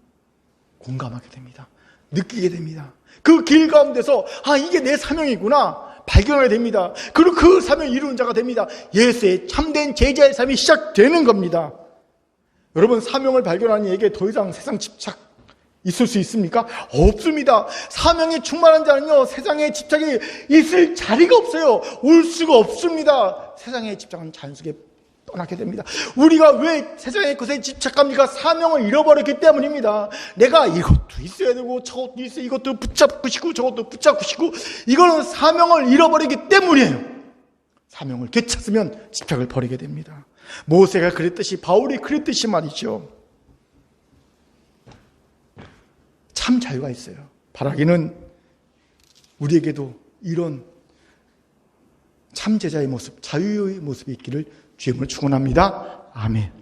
공감하게 됩니다. 느끼게 됩니다. 그 길 가운데서 이게 내 사명이구나 발견하게 됩니다. 그리고 그 사명을 이루는 자가 됩니다. 예수의 참된 제자의 삶이 시작되는 겁니다. 여러분, 사명을 발견하는 이에게 더 이상 세상 집착 있을 수 있습니까? 없습니다. 사명에 충만한 자는요, 세상에 집착이 있을 자리가 없어요. 올 수가 없습니다. 세상의 집착은 자연스럽게 떠나게 됩니다. 우리가 왜 세상의 것에 집착합니까? 사명을 잃어버렸기 때문입니다. 내가 이것도 있어야 되고 저것도 있어야 이것도 붙잡고 싶고 저것도 붙잡고 싶고, 이거는 사명을 잃어버리기 때문이에요. 사명을 되찾으면 집착을 버리게 됩니다. 모세가 그랬듯이, 바울이 그랬듯이 말이죠. 참 자유가 있어요. 바라기는 우리에게도 이런 참 제자의 모습, 자유의 모습이 있기를 주임을 축원합니다. 아멘.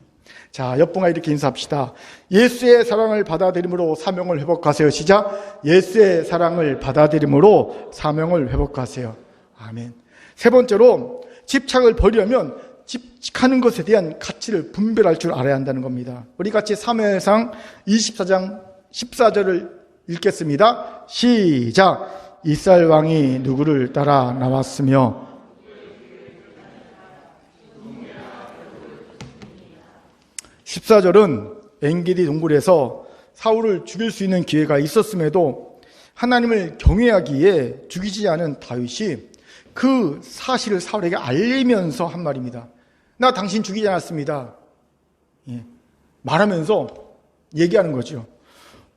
자, 옆분과 이렇게 인사합시다. 예수의 사랑을 받아들임으로 사명을 회복하세요. 시작. 예수의 사랑을 받아들임으로 사명을 회복하세요. 아멘. 세 번째로, 집착을 버리려면 집착하는 것에 대한 가치를 분별할 줄 알아야 한다는 겁니다. 우리 같이 사무엘상 24장 14절을 읽겠습니다. 시작. 이스라엘 왕이 누구를 따라 나왔으며 14절은 엔게디 동굴에서 사울을 죽일 수 있는 기회가 있었음에도 하나님을 경외하기에 죽이지 않은 다윗이 그 사실을 사울에게 알리면서 한 말입니다. 나 당신 죽이지 않았습니다. 말하면서 얘기하는 거죠.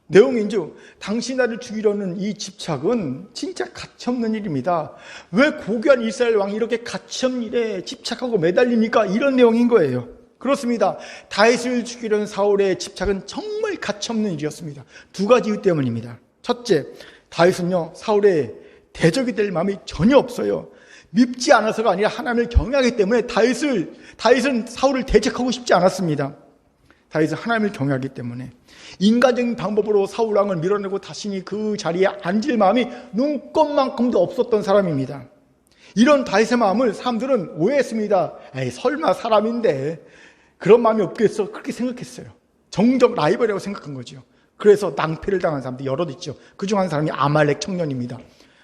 내용인즉, 당신 나를 죽이려는 이 집착은 진짜 가치없는 일입니다. 왜 고귀한 이스라엘 왕이 이렇게 가치없는 일에 집착하고 매달립니까? 이런 내용인 거예요. 그렇습니다. 다윗을 죽이려는 사울의 집착은 정말 가치없는 일이었습니다. 두 가지 이유 때문입니다. 첫째, 다윗은요, 사울의 대적이 될 마음이 전혀 없어요. 밉지 않아서가 아니라 하나님을 경외하기 때문에 다윗은 사울을 대적하고 싶지 않았습니다. 다윗은 하나님을 경외하기 때문에 인간적인 방법으로 사울 왕을 밀어내고 자신이 그 자리에 앉을 마음이 눈꼽만큼도 없었던 사람입니다. 이런 다윗의 마음을 사람들은 오해했습니다. 에이, 설마 사람인데 그런 마음이 없겠어, 그렇게 생각했어요. 정적 라이벌이라고 생각한 거죠. 그래서 낭패를 당한 사람들이 여럿 있죠. 그중 한 사람이 아말렉 청년입니다.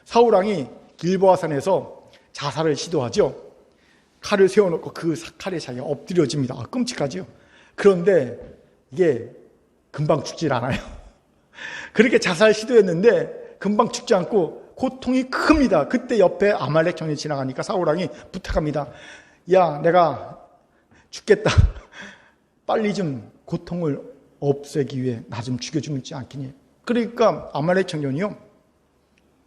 사울 왕이 길보아산에서 자살을 시도하죠. 칼을 세워놓고 그 칼에 자기가 엎드려집니다. 끔찍하죠. 그런데 이게 금방 죽질 않아요. 그렇게 자살 시도했는데 금방 죽지 않고 고통이 큽니다. 그때 옆에 아말렉 청년이 지나가니까 사울 왕이 부탁합니다. 야, 내가 죽겠다. 빨리 좀 고통을 없애기 위해 나 좀 죽여주지 않겠니? 그러니까 아말렉 청년이요,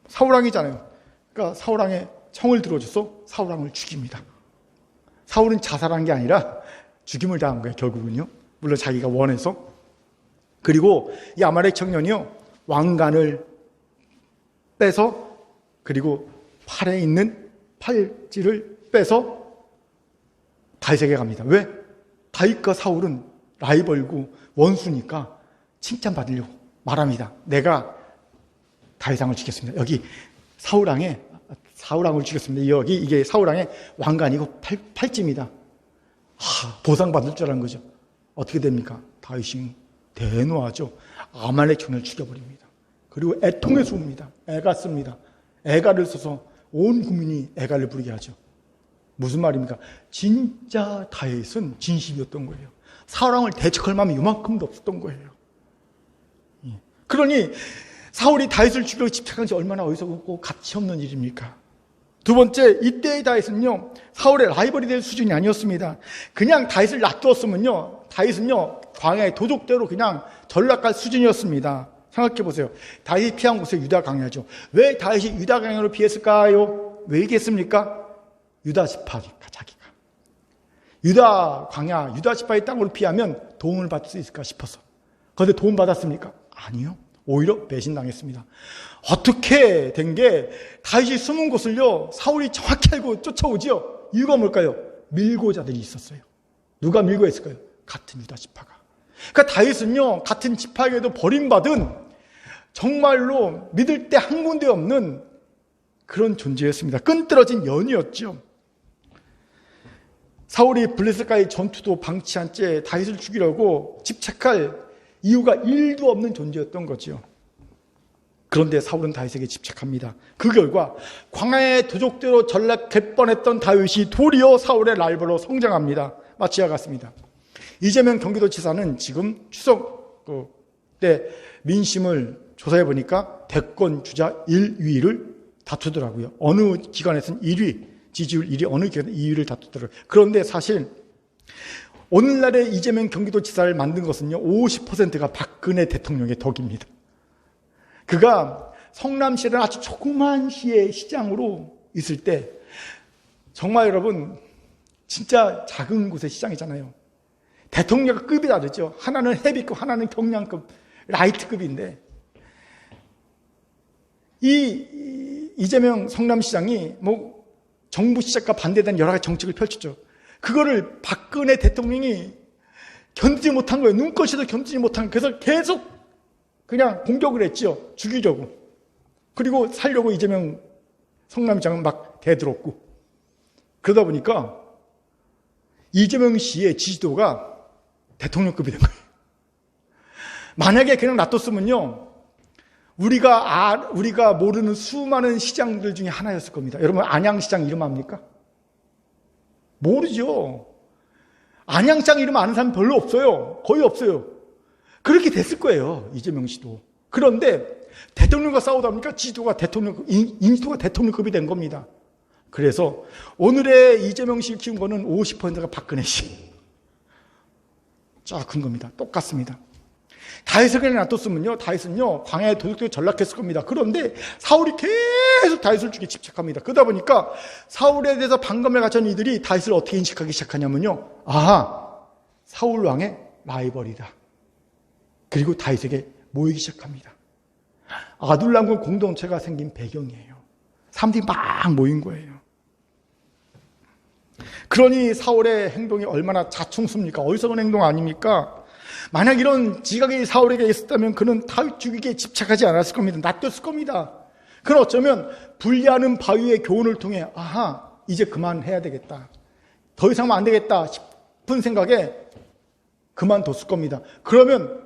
사울왕이잖아요. 그러니까 사울왕의 청을 들어줘서 사울왕을 죽입니다. 사울은 자살한 게 아니라 죽임을 당한 거예요, 결국은요. 물론 자기가 원해서. 그리고 이 아말렉 청년이요, 왕관을 빼서, 그리고 팔에 있는 팔찌를 빼서 다윗에게 갑니다. 왜? 다윗과 사울은 라이벌고 원수니까 칭찬받으려고 말합니다. 내가 다윗왕을 죽였습니다. 여기 사울왕을 죽였습니다. 여기 이게 사울왕의 왕관이고 팔찌입니다. 보상받을 줄 아는 거죠. 어떻게 됩니까? 다윗이 대노하죠. 아말렉 청년을 죽여버립니다. 그리고 애통에 쏘입니다. 애가 씁니다. 애가를 써서 온 국민이 애가를 부르게 하죠. 무슨 말입니까? 진짜 다윗은 진심이었던 거예요. 사울왕을 대적할 마음이 이만큼도 없었던 거예요. 그러니 사울이 다윗을 죽이려고 집착한 지 얼마나 어리석고 가치 없는 일입니까? 두 번째, 이때의 다윗은요, 사울의 라이벌이 될 수준이 아니었습니다. 그냥 다윗을 놔두었으면요, 다윗은요, 광야의 도적대로 그냥 전락할 수준이었습니다. 생각해 보세요. 다윗이 피한 곳에 유다 광야죠. 왜 다윗이 유다 광야로 피했을까요? 왜 얘기했습니까? 유다 지파니까, 자기가. 유다 광야, 유다 지파의 땅으로 피하면 도움을 받을 수 있을까 싶어서. 그런데 도움 받았습니까? 아니요. 오히려 배신당했습니다. 어떻게 된 게 다윗이 숨은 곳을요, 사울이 정확히 알고 쫓아오지요. 이유가 뭘까요? 밀고자들이 있었어요. 누가 밀고 했을까요? 같은 유다 지파가. 그러니까 다윗은요, 같은 지파에게도 버림받은 정말로 믿을 때 한 군데 없는 그런 존재였습니다. 끈떨어진 연이었죠. 사울이 블레셋과의 전투도 방치한 채 다윗을 죽이려고 집착할 이유가 1도 없는 존재였던 거죠. 그런데 사울은 다윗에게 집착합니다. 그 결과 광야의 도적대로 전락할 뻔했던 다윗이 도리어 사울의 라이벌로 성장합니다. 마치 이와 같습니다. 이재명 경기도지사는 지금 추석 때 민심을 조사해 보니까 대권 주자 1위를 다투더라고요. 어느 기관에서는 1위, 지지율 1위, 어느 기관에서는 2위를 다투더라고요. 그런데 사실 오늘날의 이재명 경기도지사를 만든 것은요, 50%가 박근혜 대통령의 덕입니다. 그가 성남시라는 아주 조그만 시의 시장으로 있을 때, 정말 여러분, 진짜 작은 곳의 시장이잖아요. 대통령과 급이 다르죠. 하나는 헤비급, 하나는 경량급, 라이트급인데, 이재명 성남시장이 정부 시작과 반대되는 여러 가지 정책을 펼쳤죠. 그거를 박근혜 대통령이 견디지 못한 거예요. 눈꽃이도 견디지 못한 거예요. 그래서 계속 그냥 공격을 했죠. 죽이려고. 그리고 살려고 이재명 성남시장은 막 대들었고. 그러다 보니까 이재명 씨의 지지도가 대통령급이 된 거예요. 만약에 그냥 놔뒀으면요, 우리가 모르는 수많은 시장들 중에 하나였을 겁니다. 여러분, 안양시장 이름 압니까? 모르죠. 안양시장 이름 아는 사람 별로 없어요. 거의 없어요. 그렇게 됐을 거예요, 이재명 씨도. 그런데 대통령과 싸우다 보니까 인지도가 대통령급이 된 겁니다. 그래서 오늘의 이재명 씨를 키운 거는 50%가 박근혜 씨. 쫙 큰 겁니다. 똑같습니다. 다윗을 그냥 놔뒀으면요, 다윗은요, 광야의 도둑들이 전락했을 겁니다. 그런데 사울이 계속 다윗을 죽이기 집착합니다. 그러다 보니까 사울에 대해서 반감을 가진 이들이 다윗을 어떻게 인식하기 시작하냐면요, 사울 왕의 라이벌이다. 그리고 다윗에게 모이기 시작합니다. 아둘람군 공동체가 생긴 배경이에요. 사람들이 막 모인 거예요. 그러니 사울의 행동이 얼마나 자충수입니까? 어리석은 행동 아닙니까? 만약 이런 지각이 사울에게 있었다면 그는 다윗 죽이기에 집착하지 않았을 겁니다. 놔뒀을 겁니다. 그는 어쩌면 분리하는 바위의 교훈을 통해 이제 그만해야 되겠다, 더 이상 하면 안 되겠다 싶은 생각에 그만뒀을 겁니다. 그러면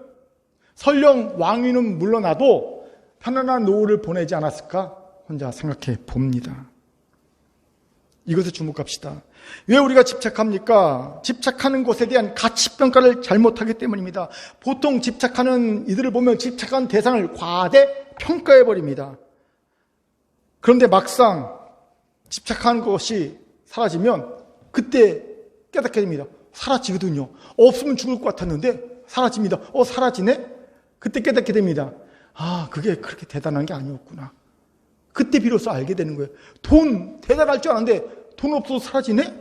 설령 왕위는 물러나도 편안한 노후를 보내지 않았을까 혼자 생각해 봅니다. 이것에 주목합시다. 왜 우리가 집착합니까? 집착하는 것에 대한 가치평가를 잘못하기 때문입니다. 보통 집착하는 이들을 보면 집착한 대상을 과대평가해버립니다. 그런데 막상 집착하는 것이 사라지면 그때 깨닫게 됩니다. 사라지거든요. 없으면 죽을 것 같았는데 사라집니다. 사라지네? 그때 깨닫게 됩니다. 아, 그게 그렇게 대단한 게 아니었구나. 그때 비로소 알게 되는 거예요. 돈 대단할 줄 알았는데 돈 없어서 사라지네?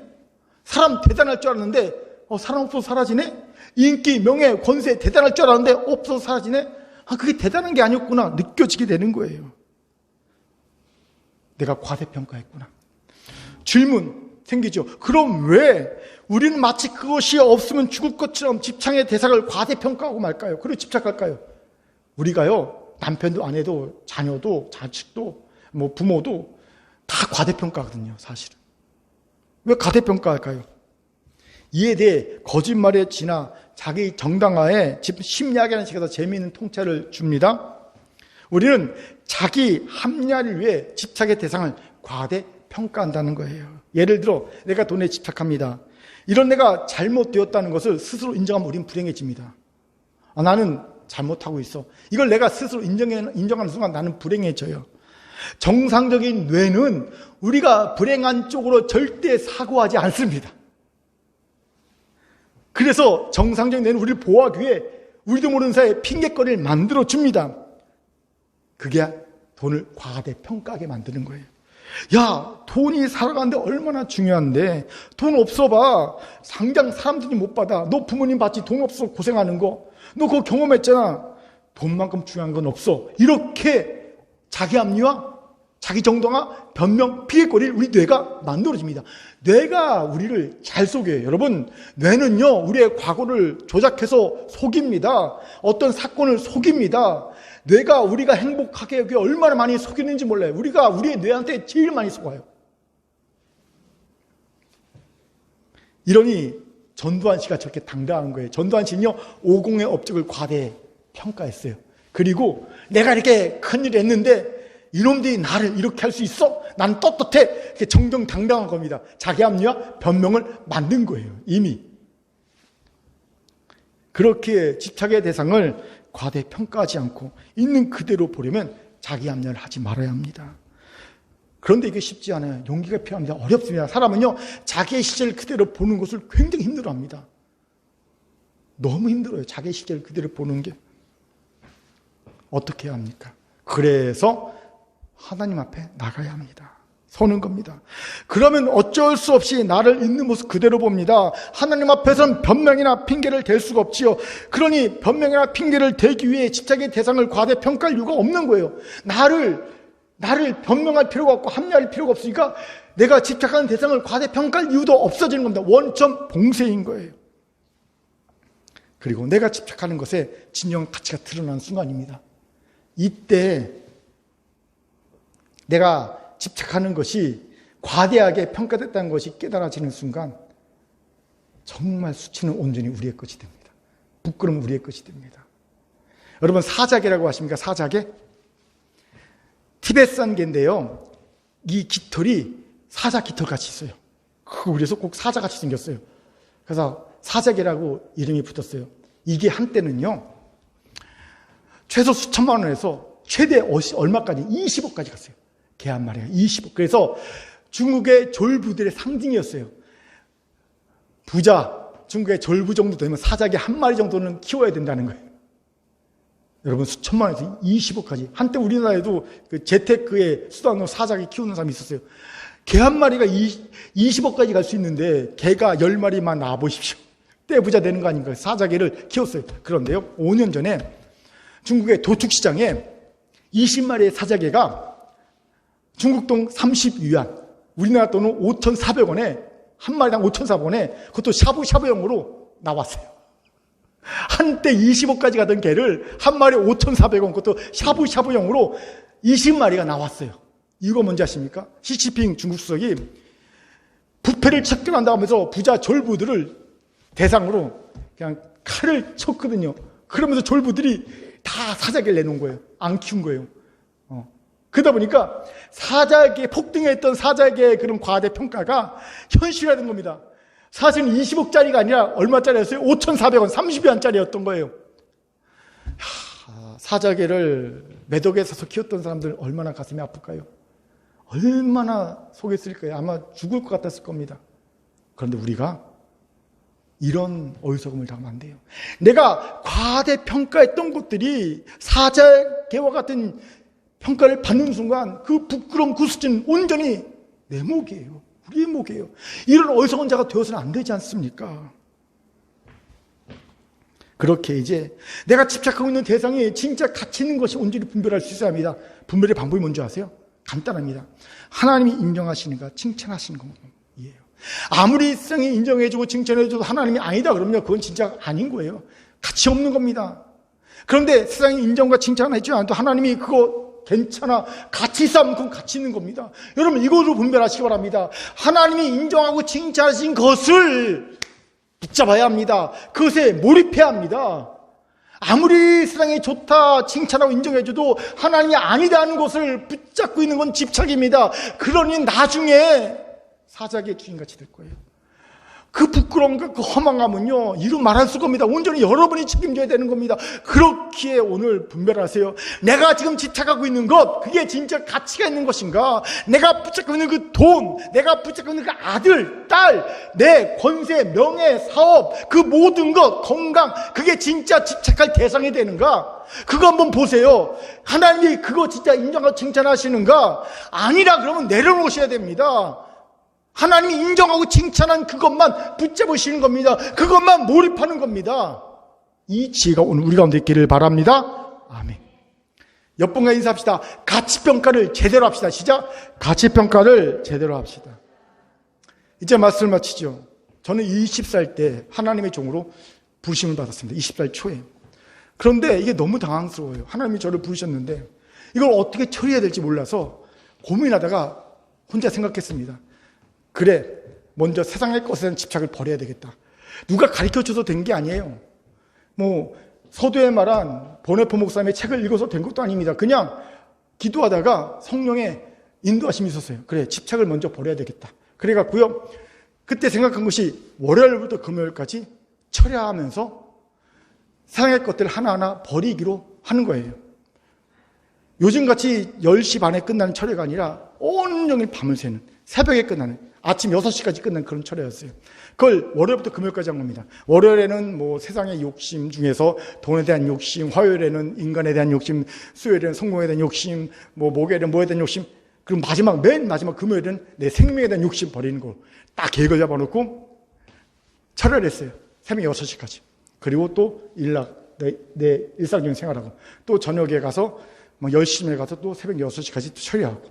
사람 대단할 줄 알았는데 사람 없어서 사라지네? 인기, 명예, 권세 대단할 줄 알았는데 없어서 사라지네? 아, 그게 대단한 게 아니었구나 느껴지게 되는 거예요. 내가 과대평가했구나. 질문 생기죠. 그럼 왜 우리는 마치 그것이 없으면 죽을 것처럼 집착의 대상을 과대평가하고 말까요? 그리고 집착할까요? 우리가요, 남편도 아내도 자녀도 자식도 부모도 다 과대평가거든요, 사실은. 왜 과대평가할까요? 이에 대해 거짓말에 지나 자기 정당화에 심리학이라는 책에서 재미있는 통찰을 줍니다. 우리는 자기 합리화를 위해 집착의 대상을 과대평가한다는 거예요. 예를 들어 내가 돈에 집착합니다. 이런 내가 잘못되었다는 것을 스스로 인정하면 우린 불행해집니다. 나는 잘못하고 있어. 이걸 내가 스스로 인정하는 순간 나는 불행해져요. 정상적인 뇌는 우리가 불행한 쪽으로 절대 사고하지 않습니다. 그래서 정상적인 뇌는 우리를 보호하기 위해 우리도 모르는 사이에 핑계거리를 만들어줍니다. 그게 돈을 과대평가하게 만드는 거예요. 야, 돈이 살아가는데 얼마나 중요한데 돈 없어봐. 당장 사람들이 못 받아. 너 부모님 봤지? 돈 없어 고생하는 거. 너 그거 경험했잖아. 돈만큼 중요한 건 없어. 이렇게 자기 합리화, 자기 정당화, 변명, 피해거리를 우리 뇌가 만들어집니다. 뇌가 우리를 잘 속여요. 여러분, 뇌는요, 우리의 과거를 조작해서 속입니다. 어떤 사건을 속입니다. 뇌가 우리가 행복하게 하기 얼마나 많이 속이는지 몰라요. 우리가 우리의 뇌한테 제일 많이 속아요. 이러니 전두환 씨가 저렇게 당당한 거예요. 전두환 씨는요, 50의 업적을 과대 평가했어요. 그리고 내가 이렇게 큰일 했는데 이놈들이 나를 이렇게 할 수 있어? 난 떳떳해. 이렇게 정정당당한 겁니다. 자기 합리화, 변명을 만든 거예요. 이미. 그렇게 집착의 대상을 과대평가하지 않고 있는 그대로 보려면 자기 합리화를 하지 말아야 합니다. 그런데 이게 쉽지 않아요. 용기가 필요합니다. 어렵습니다. 사람은요, 자기의 시절 그대로 보는 것을 굉장히 힘들어합니다. 너무 힘들어요. 자기의 시절 그대로 보는 게. 어떻게 해야 합니까? 그래서 하나님 앞에 나가야 합니다. 서는 겁니다. 그러면 어쩔 수 없이 나를 있는 모습 그대로 봅니다. 하나님 앞에서는 변명이나 핑계를 댈 수가 없지요. 그러니 변명이나 핑계를 대기 위해 집착의 대상을 과대평가할 이유가 없는 거예요. 나를 변명할 필요가 없고 합리화할 필요가 없으니까 내가 집착하는 대상을 과대평가할 이유도 없어지는 겁니다. 원천 봉쇄인 거예요. 그리고 내가 집착하는 것에 진정 가치가 드러나는 순간입니다. 이때 내가 집착하는 것이 과대하게 평가됐다는 것이 깨달아지는 순간 정말 수치는 온전히 우리의 것이 됩니다. 부끄러움은 우리의 것이 됩니다. 여러분, 사자개라고 아십니까? 사자개? 티베트산 개인데요, 이 깃털이 사자 깃털같이 있어요. 그래서 꼭 사자같이 생겼어요. 그래서 사자개라고 이름이 붙었어요. 이게 한때는요, 최소 수천만 원에서 최대 얼마까지? 20억까지 갔어요. 개 한 마리가 20억. 그래서 중국의 졸부들의 상징이었어요. 부자, 중국의 졸부 정도 되면 사자개 한 마리 정도는 키워야 된다는 거예요. 여러분, 수천만 원에서 20억까지. 한때 우리나라에도 그 재테크의 수단으로 사자개 키우는 사람이 있었어요. 개 한 마리가 20억까지 갈 수 있는데 개가 10마리만 낳아보십시오. 떼부자 되는 거 아닌가요? 사자개를 키웠어요. 그런데요, 5년 전에 중국의 도축시장에 20마리의 사자개가 중국동 30위안, 우리나라 돈은 5,400원에, 한 마리당 5,400원에, 그것도 샤브샤브용으로 나왔어요. 한때 20억까지 가던 개를 한 마리에 5,400원, 그것도 샤브샤브용으로 20마리가 나왔어요. 이유가 뭔지 아십니까? 시진핑 중국 수석이 부패를 척결한다고 하면서 부자 졸부들을 대상으로 그냥 칼을 쳤거든요. 그러면서 졸부들이 다 사자개를 내놓은 거예요. 안 키운 거예요. 그러다 보니까 사자개, 폭등했던 사자개의 그런 과대평가가 현실화된 겁니다. 사실은 20억짜리가 아니라 얼마짜리였어요? 5,400원, 30위안짜리였던 거예요. 사자개를 몇 억에 사서 키웠던 사람들 얼마나 가슴이 아플까요? 얼마나 속였을까요? 아마 죽을 것 같았을 겁니다. 그런데 우리가 이런 어리석음을 당하면 안 돼요. 내가 과대평가했던 것들이 사자개와 같은 평가를 받는 순간 그 부끄러움, 그 수치는 온전히 내 목이에요. 우리의 목이에요. 이런 어리석은 자가 되어서는 안 되지 않습니까? 그렇게 이제 내가 집착하고 있는 대상이 진짜 가치 있는 것이 온전히 분별할 수 있어야 합니다. 분별의 방법이 뭔지 아세요? 간단합니다. 하나님이 인정하시는가 칭찬하시는 것이에요. 아무리 세상이 인정해주고 칭찬해줘도 하나님이 아니다 그러면 그건 진짜 아닌 거예요. 가치 없는 겁니다. 그런데 세상이 인정과 칭찬을 해주지 않아도 하나님이 그거 괜찮아, 가치 있으면 그건 가치 있는 겁니다. 여러분 이것으로 분별하시기 바랍니다. 하나님이 인정하고 칭찬하신 것을 붙잡아야 합니다. 그것에 몰입해야 합니다. 아무리 세상이 좋다 칭찬하고 인정해줘도 하나님이 아니다는 것을 붙잡고 있는 건 집착입니다. 그러니 나중에 사자기의 주인같이 될 거예요. 그 부끄러움과 그 허망함은요, 이루 말할 수가 없습니다. 온전히 여러분이 책임져야 되는 겁니다. 그렇기에 오늘 분별하세요. 내가 지금 집착하고 있는 것, 그게 진짜 가치가 있는 것인가? 내가 붙잡고 있는 그 돈, 내가 붙잡고 있는 그 아들, 딸, 내 권세, 명예, 사업, 그 모든 것, 건강, 그게 진짜 집착할 대상이 되는가? 그거 한번 보세요. 하나님이 그거 진짜 인정하고 칭찬하시는가? 아니라 그러면 내려놓으셔야 됩니다. 하나님이 인정하고 칭찬한 그것만 붙잡으시는 겁니다. 그것만 몰입하는 겁니다. 이 지혜가 오늘 우리 가운데 있기를 바랍니다. 아멘. 옆분과 인사합시다. 가치평가를 제대로 합시다. 시작. 가치평가를 제대로 합시다. 이제 말씀을 마치죠. 저는 20살 때 하나님의 종으로 부르심을 받았습니다. 20살 초에. 그런데 이게 너무 당황스러워요. 하나님이 저를 부르셨는데 이걸 어떻게 처리해야 될지 몰라서 고민하다가 혼자 생각했습니다. 그래, 먼저 세상의 것에 대한 집착을 버려야 되겠다. 누가 가르쳐줘서 된 게 아니에요. 서두에 말한 보네포 목사님의 책을 읽어서 된 것도 아닙니다. 그냥 기도하다가 성령의 인도하심이 있었어요. 그래, 집착을 먼저 버려야 되겠다. 그래갖고요, 그때 생각한 것이 월요일부터 금요일까지 철야하면서 세상의 것들을 하나하나 버리기로 하는 거예요. 요즘같이 10시 반에 끝나는 철야가 아니라 온종일 밤을 새는, 새벽에 끝나는, 아침 6시까지 끝난 그런 철야였어요. 그걸 월요일부터 금요일까지 한 겁니다. 월요일에는 세상의 욕심 중에서 돈에 대한 욕심, 화요일에는 인간에 대한 욕심, 수요일에는 성공에 대한 욕심, 목요일에는 뭐에 대한 욕심, 그리고 맨 마지막 금요일은 내 생명에 대한 욕심 버리는 거 딱 계획을 잡아놓고 철야를 했어요. 새벽 6시까지. 그리고 또 내 일상적인 생활하고 또 저녁에 가서 10시쯤에 가서 또 새벽 6시까지 또 철야하고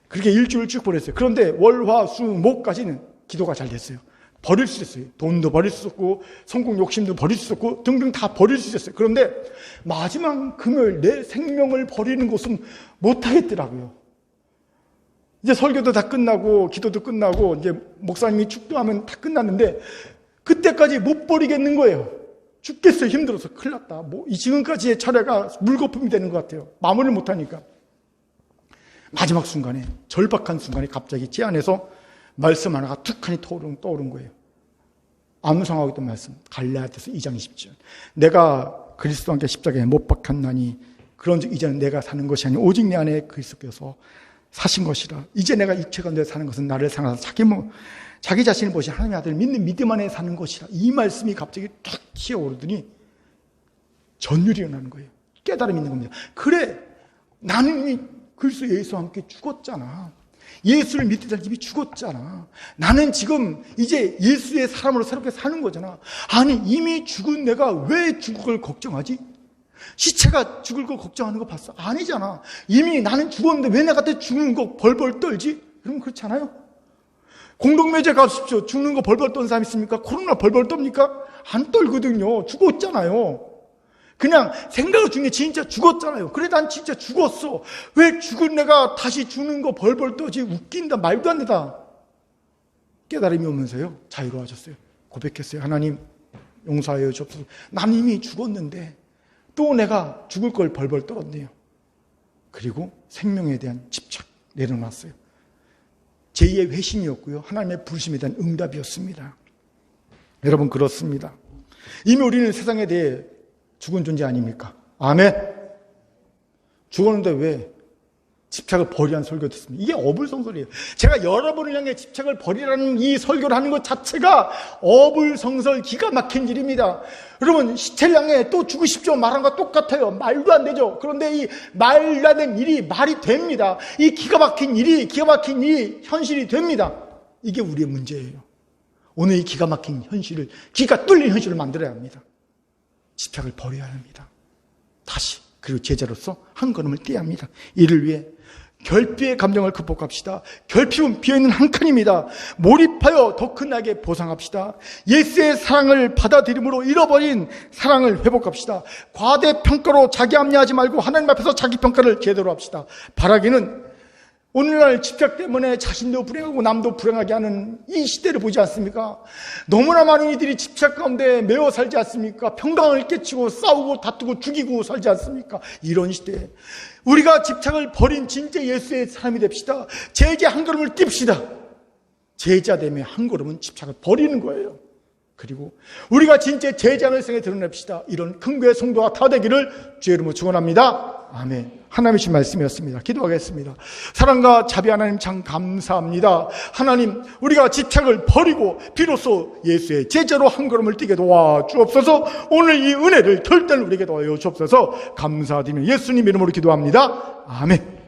그렇게 일주일 쭉 보냈어요. 그런데 월, 화, 수, 목까지는 기도가 잘 됐어요. 버릴 수 있었어요. 돈도 버릴 수 있었고 성공 욕심도 버릴 수 있었고 등등 다 버릴 수 있었어요. 그런데 마지막 금요일 내 생명을 버리는 것은 못하겠더라고요. 이제 설교도 다 끝나고 기도도 끝나고 이제 목사님이 축도하면 다 끝났는데 그때까지 못 버리겠는 거예요. 죽겠어요. 힘들어서. 큰일 났다. 이 지금까지의 철야가 물거품이 되는 것 같아요. 마무리를 못하니까. 마지막 순간에, 절박한 순간에 갑자기 제 안에서 말씀 하나가 툭하니 떠오른 거예요. 암송하고 있던 말씀. 갈라디아서 2장 20절. 내가 그리스도와 함께 십자가에 못 박혔나니 그런즉 이제는 내가 사는 것이 아니라 오직 내 안에 그리스도께서 사신 것이라. 이제 내가 육체 가운데 사는 것은 나를 상하서 자기 자신을 보시 하나님의 아들을 믿는 믿음 안에 사는 것이라. 이 말씀이 갑자기 툭 튀어오르더니 전율이 일어나는 거예요. 깨달음이 있는 겁니다. 그래, 나는 이미 그리스도 예수와 함께 죽었잖아. 예수를 믿던 집이 죽었잖아. 나는 지금 이제 예수의 사람으로 새롭게 사는 거잖아. 아니, 이미 죽은 내가 왜 죽을 걸 걱정하지? 시체가 죽을 걸 걱정하는 거 봤어? 아니잖아. 이미 나는 죽었는데 왜 내가 죽는 거 벌벌 떨지? 여러분 그렇지 않아요? 공동묘지에 가십시오. 죽는 거 벌벌 떤 사람 있습니까? 코로나 벌벌 떱니까? 안 떨거든요. 죽었잖아요. 그냥 생각을 죽는 게 진짜 죽었잖아요. 그래 난 진짜 죽었어. 왜 죽은 내가 다시 죽는 거 벌벌 떠지? 웃긴다. 말도 안 되다. 깨달음이 오면서요. 자유로워졌어요. 고백했어요. 하나님 용서하여 주옵소서. 난 이미 죽었는데 또 내가 죽을 걸 벌벌 떨었네요. 그리고 생명에 대한 집착 내려놨어요. 제2의 회심이었고요. 하나님의 부르심에 대한 응답이었습니다. 여러분 그렇습니다. 이미 우리는 세상에 대해 죽은 존재 아닙니까? 아멘. 죽었는데 왜 집착을 버리라는 설교 듣습니다. 이게 어불성설이에요. 제가 여러분을 향해 집착을 버리라는 이 설교를 하는 것 자체가 어불성설 기가 막힌 일입니다. 여러분, 시체를 향해 또 죽으십시오 말한 것 똑같아요. 말도 안 되죠. 그런데 이 말도 안 되는 일이 말이 됩니다. 이 기가 막힌 일이 현실이 됩니다. 이게 우리의 문제예요. 오늘 이 기가 막힌 현실을, 기가 뚫린 현실을 만들어야 합니다. 집착을 버려야 합니다. 다시, 그리고 제자로서 한 걸음을 떼야 합니다. 이를 위해 결핍의 감정을 극복합시다. 결핍은 비어있는 한 칸입니다. 몰입하여 더 큰 나에게 보상합시다. 예수의 사랑을 받아들임으로 잃어버린 사랑을 회복합시다. 과대평가로 자기 합리하지 말고 하나님 앞에서 자기 평가를 제대로 합시다. 바라기는 오늘날 집착 때문에 자신도 불행하고 남도 불행하게 하는 이 시대를 보지 않습니까? 너무나 많은 이들이 집착 가운데 매어 살지 않습니까? 평강을 깨치고 싸우고 다투고 죽이고 살지 않습니까? 이런 시대에 우리가 집착을 버린 진짜 예수의 사람이 됩시다. 제자 한 걸음을 띨시다. 제자 되면 한 걸음은 집착을 버리는 거예요. 그리고 우리가 진짜 제자의 생에 드러냅시다. 이런 큰 교회 성도가 다 되기를 주의 이름으로 축원합니다. 아멘. 하나님의 주신 말씀이었습니다. 기도하겠습니다. 사랑과 자비 하나님 참 감사합니다. 하나님, 우리가 집착을 버리고 비로소 예수의 제자로 한 걸음을 뛰게 도와 주옵소서. 오늘 이 은혜를 덜 때는 우리에게 도와여 주옵소서. 감사드리며 예수님 이름으로 기도합니다. 아멘.